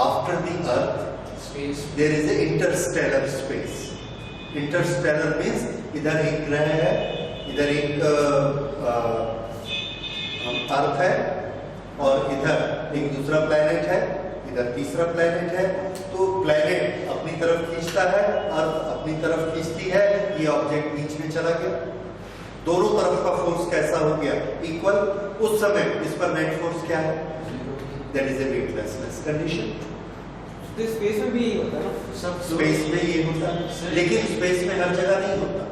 Speaker 1: after the earth space, there is a interstellar space. Interstellar means इधर एक ग्रह है, इधर एक अर्थ है, और इधर एक दूसरा प्लैनेट है, इधर तीसरा प्लैनेट है। तो प्लैनेट अपनी तरफ खींचता है, अर्थ अपनी तरफ खींचती है, ये ऑब्जेक्ट बीच में चला गया। दोनों तरफ का फोर्स कैसा हो गया? इक्वल। उस समय इस पर नेट फोर्स क्या है? That is a weightlessness condition.
Speaker 2: तो स्पेस में भी यही होता है ना?
Speaker 1: सब स्पेस में ये होता है, लेकिन स्पेस में हर जगह नहीं होता।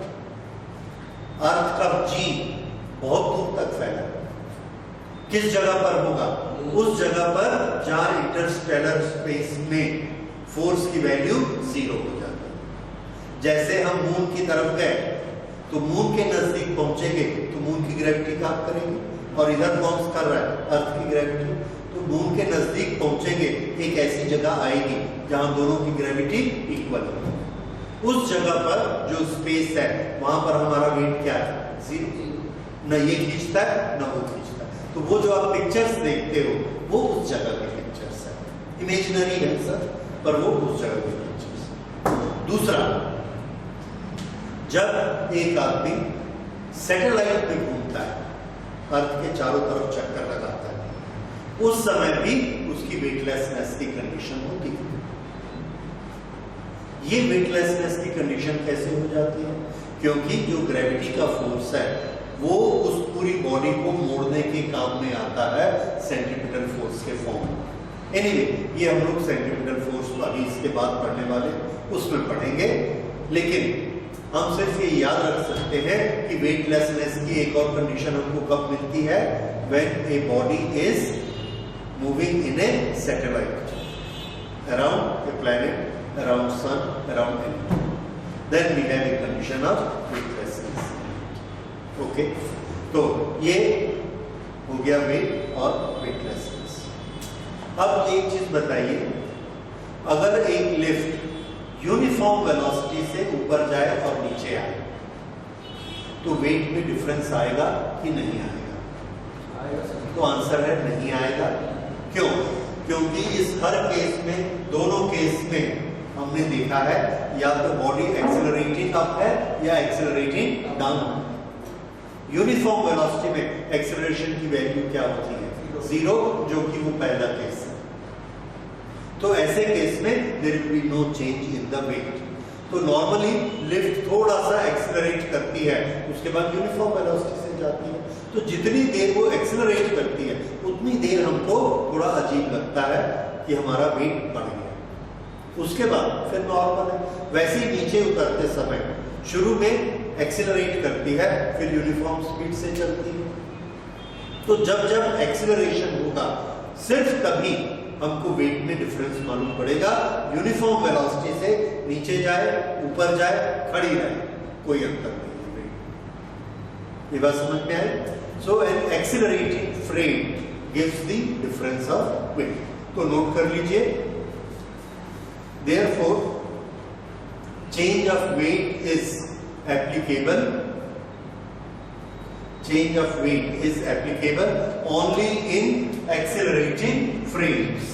Speaker 1: अर्थ का जी बहुत दूर तक फैला है। किस जगह पर होगा? उस जगह पर जहां इंटरस्टेलर स्पेस में फोर्स की वैल्यू 0 हो जाती है। जैसे हम मून की तरफ गए तो मून के नजदीक पहुंचेंगे तो मून की ग्रेविटी काम करेगी, और इधर कौन कर रहा है? अर्थ की ग्रेविटी। तो मून के नजदीक पहुंचेंगे, एक ऐसी जगह आएगी जहां दोनों की ग्रेविटी इक्वल है। उस जगह पर जो स्पेस है वहां पर हमारा वेट क्या है? 0। न ये खींचता है न वो खींचता है। तो वो जो आप पिक्चर्स देखते हो वो उस जगह के पिक्चर्स है, इमेजिनरी है सर, पर वो उस जगह के पिक्चर्स है। दूसरा, जब एक आदमी सैटेलाइट में घूमता है, अर्थ के चारों तरफ चक्कर लगाता है, उस समय भी उसकी वेटलेसनेस की कंडीशन होती है। ये वेटलेसनेस की कंडीशन कैसे हो जाती है? क्योंकि जो ग्रेविटी का फोर्स है वो उस पूरी बॉडी को मोड़ने के काम में आता है सेंट्रीपिटल फोर्स के फॉर्म में। एनीवे, ये हम लोग सेंट्रीपिटल फोर्स अभी इसके बाद पढ़ने वाले उसमें पढ़ेंगे, लेकिन हम सिर्फ ये याद रख सकते हैं कि वेटलेसनेस की एक और कंडीशन हमको कब मिलती है? When a body is moving in a satellite around a planet, around sun, around anything, then we have a condition of weightlessness. Okay, तो ये हो गया वेट और वेटलेसनेस। अब एक चीज बताइए, अगर एक लिफ्ट यूनिफॉर्म वेलोसिटी से ऊपर जाए और नीचे आए तो वेट में डिफरेंस आएगा कि नहीं आएगा? तो आंसर है नहीं आएगा। क्यों? क्योंकि इस हर केस में, दोनों केस में हमने देखा है या तो बॉडी एक्सेलरेटिंग अप है या एक्सेलरेटिंग डाउन। यूनिफॉर्म वेलोसिटी में एक्सेलरेशन की वैल्यू क्या होती है? 0, जो कि वो पहला केस है। तो ऐसे केस में there will be no change in the weight. तो नॉर्मली लिफ्ट थोड़ा सा एक्सेलरेट करती है, उसके बाद यूनिफॉर्म वेलोसिटी से जाती है। तो जितनी देर वो एक्सेलरेट करती है उतनी देर हमको थोड़ा अजीब लगता है कि हमारा वेट बढ़ गया। उसके बाद फिर नॉर्मल है। वैसे ही नीचे उतरते समय शुरू में एक्सेलरेट करती है, फिर यूनिफॉर्म स्पीड से चलती है। तो जब जब एक्सेलरेशन होगा सिर्फ तभी हमको वेट में डिफरेंस मालूम पड़ेगा। यूनिफॉर्म वेलोसिटी से नीचे जाए, ऊपर जाए, खड़ी रहे, कोई अंतर नहीं है वेट। ये बात समझ में आए? So an accelerating frame gives the difference of weight. तो नोट कर लीजिए, therefore change of weight is applicable, change of weight is applicable only in accelerating frames.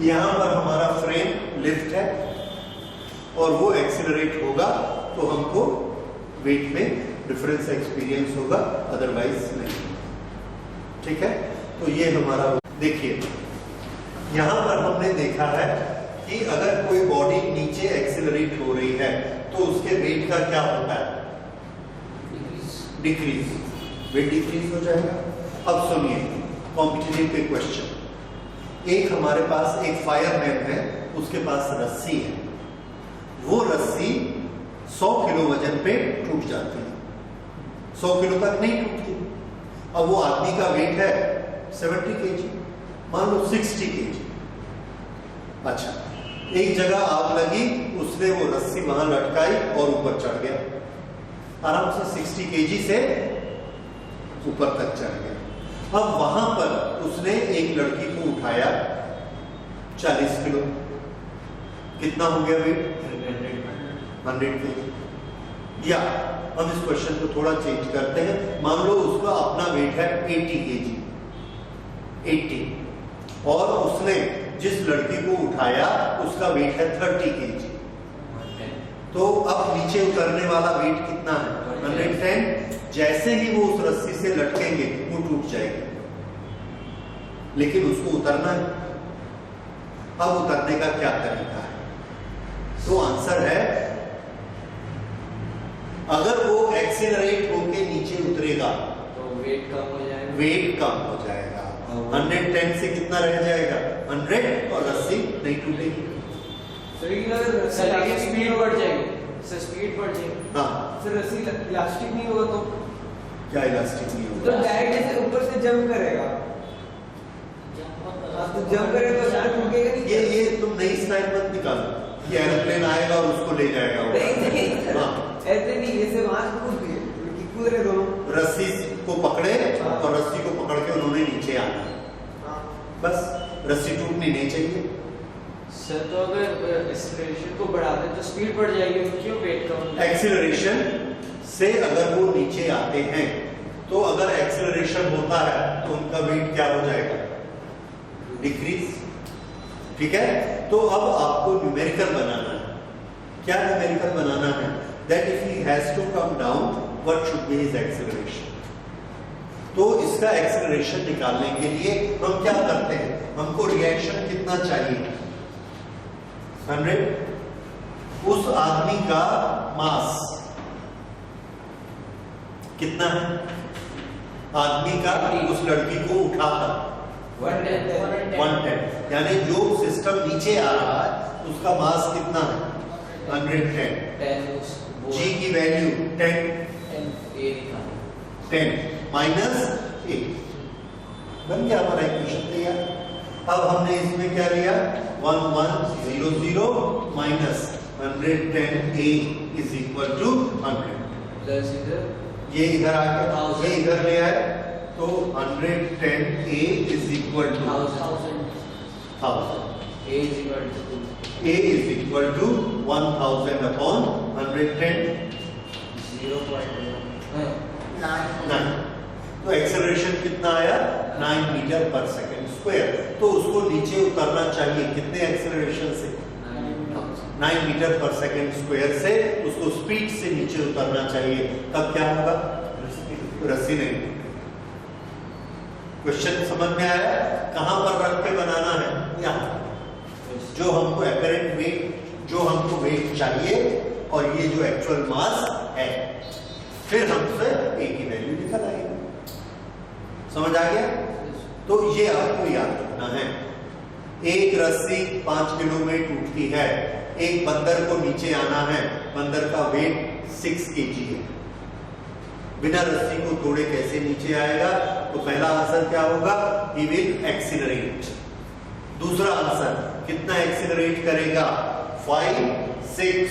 Speaker 1: यहां पर हमारा फ्रेम लिफ्ट है और वो एक्सेलरेट होगा तो हमको वेट में डिफरेंस एक्सपीरियंस होगा, अदरवाइज नहीं। ठीक है, तो ये हमारा, देखिए यहां पर हमने देखा है कि अगर कोई बॉडी नीचे एक्सेलरेट हो रही है तो उसके वेट का क्या होता है? डिक्रीज, वेट डिक्रीज हो जाएगा। अब सुनिए कॉम्पिटिटिव के क्वेश्चन। एक हमारे पास एक फायरमैन है, उसके पास रस्सी है, वो रस्सी 100 किलो वजन पे टूट जाती है, 100 किलो तक नहीं टूटती। अब वो आदमी का वेट है 70 केजी, मान लो 60 केजी। अच्छा, एक जगह आग लगी, उसने वो रस्सी वहां लटकाई और ऊपर चढ़ गया, आराम से 60 केजी से ऊपर तक चढ़ गया। अब वहां पर उसने एक लड़की को उठाया 40 किलो, कितना हो गया वेट? 100 केजी। या हम इस क्वेश्चन को थोड़ा चेंज करते हैं, मान लो उसका अपना वेट है 80 केजी, 80, और उसने जिस लड़की को उठाया उसका वेट है 30 केजी, तो अब नीचे उतरने वाला वेट कितना है? 110। जैसे ही वो उस रस्सी से लटकेंगे वो टूट जाएगी, लेकिन उसको उतरना है। अब उतरने का क्या तरीका है? तो आंसर है, अगर वो एक्सेलरेट होके नीचे उतरेगा
Speaker 2: तो वेट कम हो जाएगा,
Speaker 1: वेट कम हो जाएगा, 110 से कितना रह जाएगा? 100, और रस्सी नहीं टूटेगी।
Speaker 2: सर स्पीड बढ़ जाएगी, सर स्पीड बढ़ जाएगी।
Speaker 1: हाँ,
Speaker 2: सर रस्सी इलास्टिक नहीं होगा तो
Speaker 1: क्या इलास्टिक नहीं
Speaker 2: तो
Speaker 1: होगा?
Speaker 2: डायरेक्ट ऐसे ऊपर से जंप करेगा, तो जंप करेगा तो शायद टूटेगा नहीं।
Speaker 1: ये तुम नई स्टाइल मत निकालो कि एरोप्लेन आएगा और उसको ले जाएगा वो।
Speaker 2: नहीं,
Speaker 1: हाँ,
Speaker 2: ऐसे नहीं, ऐसे वहां से कूद रहे दोनों,
Speaker 1: रस्सी को पकड़े और रस्सी को पकड़ के उन्होंने नीचे आना, बस रस्सी टूटनी नहीं चाहिए।
Speaker 2: सर तो अगर एक्सेलरेशन को बढ़ा दें तो स्पीड बढ़ जाएगी, क्यों वेट कम?
Speaker 1: एक्सेलरेशन से अगर वो नीचे आते हैं तो अगर एक्सेलरेशन होता है तो उनका वेट क्या हो जाएगा? डिक्रीज। ठीक है, तो अब आपको न्यूमेरिकल बनाना है। क्या न्यूमेरिकल बनाना है? That if he has to come down, what should be his acceleration. तो इसका एक्सेलरेशन निकालने के लिए हम क्या करते हैं? हमको रिएक्शन कितना चाहिए? 100। उस आदमी का मास कितना है? आदमी का, उस लड़की को उठाकर 110, यानी जो सिस्टम नीचे आ रहा है उसका मास कितना है? 110। जी की वैल्यू 10 माइनस 8, बन गया हमारा इक्वेशन तैयार। अब हमने इसमें क्या लिया? 1100 minus 110A is equal to 100। ये इधर आ गया, ये इधर ले आए, तो 110A is equal to 1000। A is equal to 1000 upon 110, 9। तो एक्सेलरेशन कितना आया? 9 मीटर पर सेकेंड स्क्वायर। तो उसको नीचे उतरना चाहिए कितने एक्सेलरेशन से? 9 मीटर पर सेकेंड स्क्वायर से उसको स्पीड से नीचे उतरना चाहिए। तब क्या होगा? रस्सी नहीं। क्वेश्चन समझ में आया? कहां पर रख के बनाना है? यहाँ। जो हमको एपरेंट वेट, जो हमको वेट चाहिए और ये जो एक्चुअल मास है, फिर हमसे ए की वैल्यू निकल आएगी। समझ आ गया? तो ये आपको याद रखना है। एक रस्सी 5 किलो में टूटती है, एक बंदर को नीचे आना है, बंदर का वेट 6 kg है। बिना रस्सी को तोड़े कैसे नीचे आएगा? तो पहला आंसर क्या होगा? He will accelerate. दूसरा आंसर कितना एक्सीलरेट करेगा? 5, 6,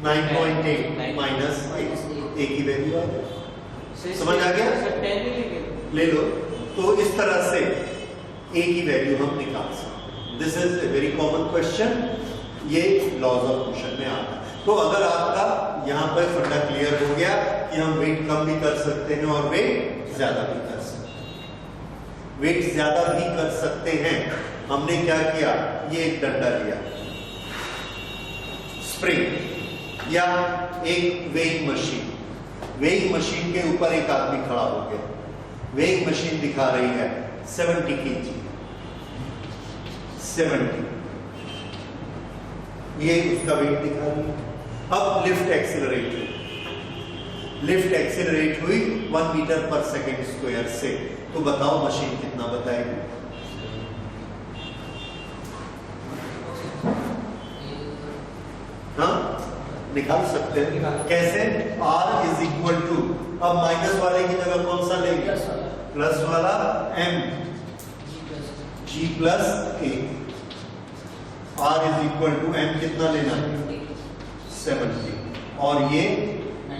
Speaker 1: 9.8 माइनस 8, ए की वैल्यू आ गई। समझ आ गया? ले लो। तो इस तरह से ए की वैल्यू हम निकाल सकते हैं। This is a very common question, ये लॉज ऑफ मोशन में आता है। तो अगर आपका यहाँ पर फंडा क्लियर हो गया कि हम वेट कम भी कर सकते हैं और वेट ज्यादा भी कर सकते हैं, वेट ज्यादा भी कर सकते हैं। हमने क्या किया, ये एक डंडा लिया, स्प्रिंग या एक वेइंग मशीन, वेइंग मशीन के ऊपर एक आदमी खड़ा हो गया, वेइंग मशीन दिखा रही है 70 kg, 70, ये उसका वेट दिखा रही है। अब लिफ्ट एक्सेलरेट हुई 1 मीटर पर सेकेंड स्क्वायर से, तो बताओ मशीन कितना बताएगी? हाँ, निकाल सकते हैं। कैसे? R इज इक्वल टू, अब माइनस वाले की जगह कौन सा लेंगे? प्लस वाला, m g plus a। R is equal to m कितना लेना? 70 और ये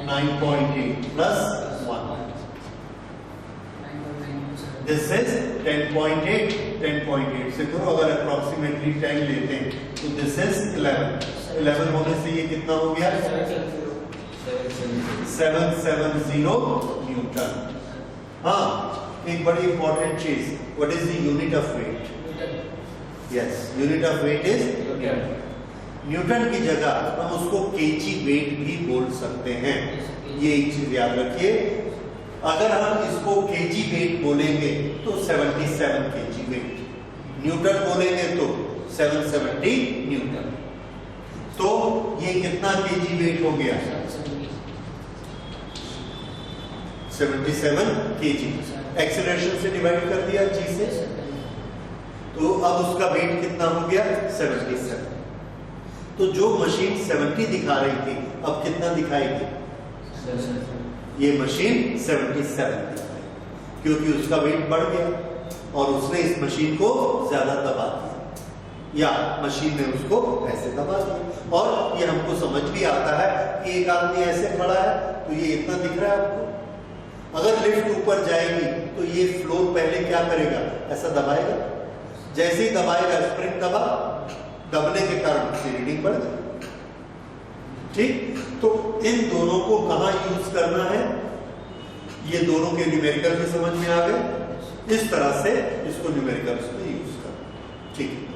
Speaker 1: 9.8 प्लस 1, दिस इज 10.8। 10.8 से करो, अगर अप्रोक्सीमेटली 10 लेते हैं तो दिस इज 11 होने से ये कितना हो गया? 770 न्यूटन। हाँ, एक बड़ी इंपॉर्टेंट चीज, what is the unit of weight? Yes, unit of weight is newton की जगह हम उसको केजी वेट भी बोल सकते हैं। ये एक चीज याद रखिए, अगर हम इसको केजी वेट बोलेंगे तो 77 केजी वेट, न्यूटन बोलेंगे तो 770 न्यूटन। तो ये कितना केजी वेट हो गया? 77 केजी। एक्सेलरेशन से डिवाइड कर दिया जी से, तो अब उसका वेट कितना हो गया? 77। तो जो मशीन 70 दिखा रही थी, अब कितना दिखाएगी? ये मशीन 77 दिखाएगी, क्योंकि उसका वेट बढ़ गया और उसने इस मशीन को ज्यादा दबा दिया, या मशीन ने उसको ऐसे दबा दिया। और ये हमको समझ भी आता है कि एक आदमी ऐसे खड़ा है तो ये इतना दिख रहा है आपको। अगर लिफ्ट ऊपर जाएगी तो ये फ्लोर पहले क्या करेगा? ऐसा दबाएगा, जैसे ही दबाएगा, स्प्रिंग दबा, दबने के कारण उसकी रीडिंग बढ़ जाएगी। ठीक, तो इन दोनों को कहां यूज करना है, ये दोनों के न्यूमेरिकल भी समझ में आ गए। इस तरह से इसको न्यूमेरिकल्स में यूज करना। ठीक है।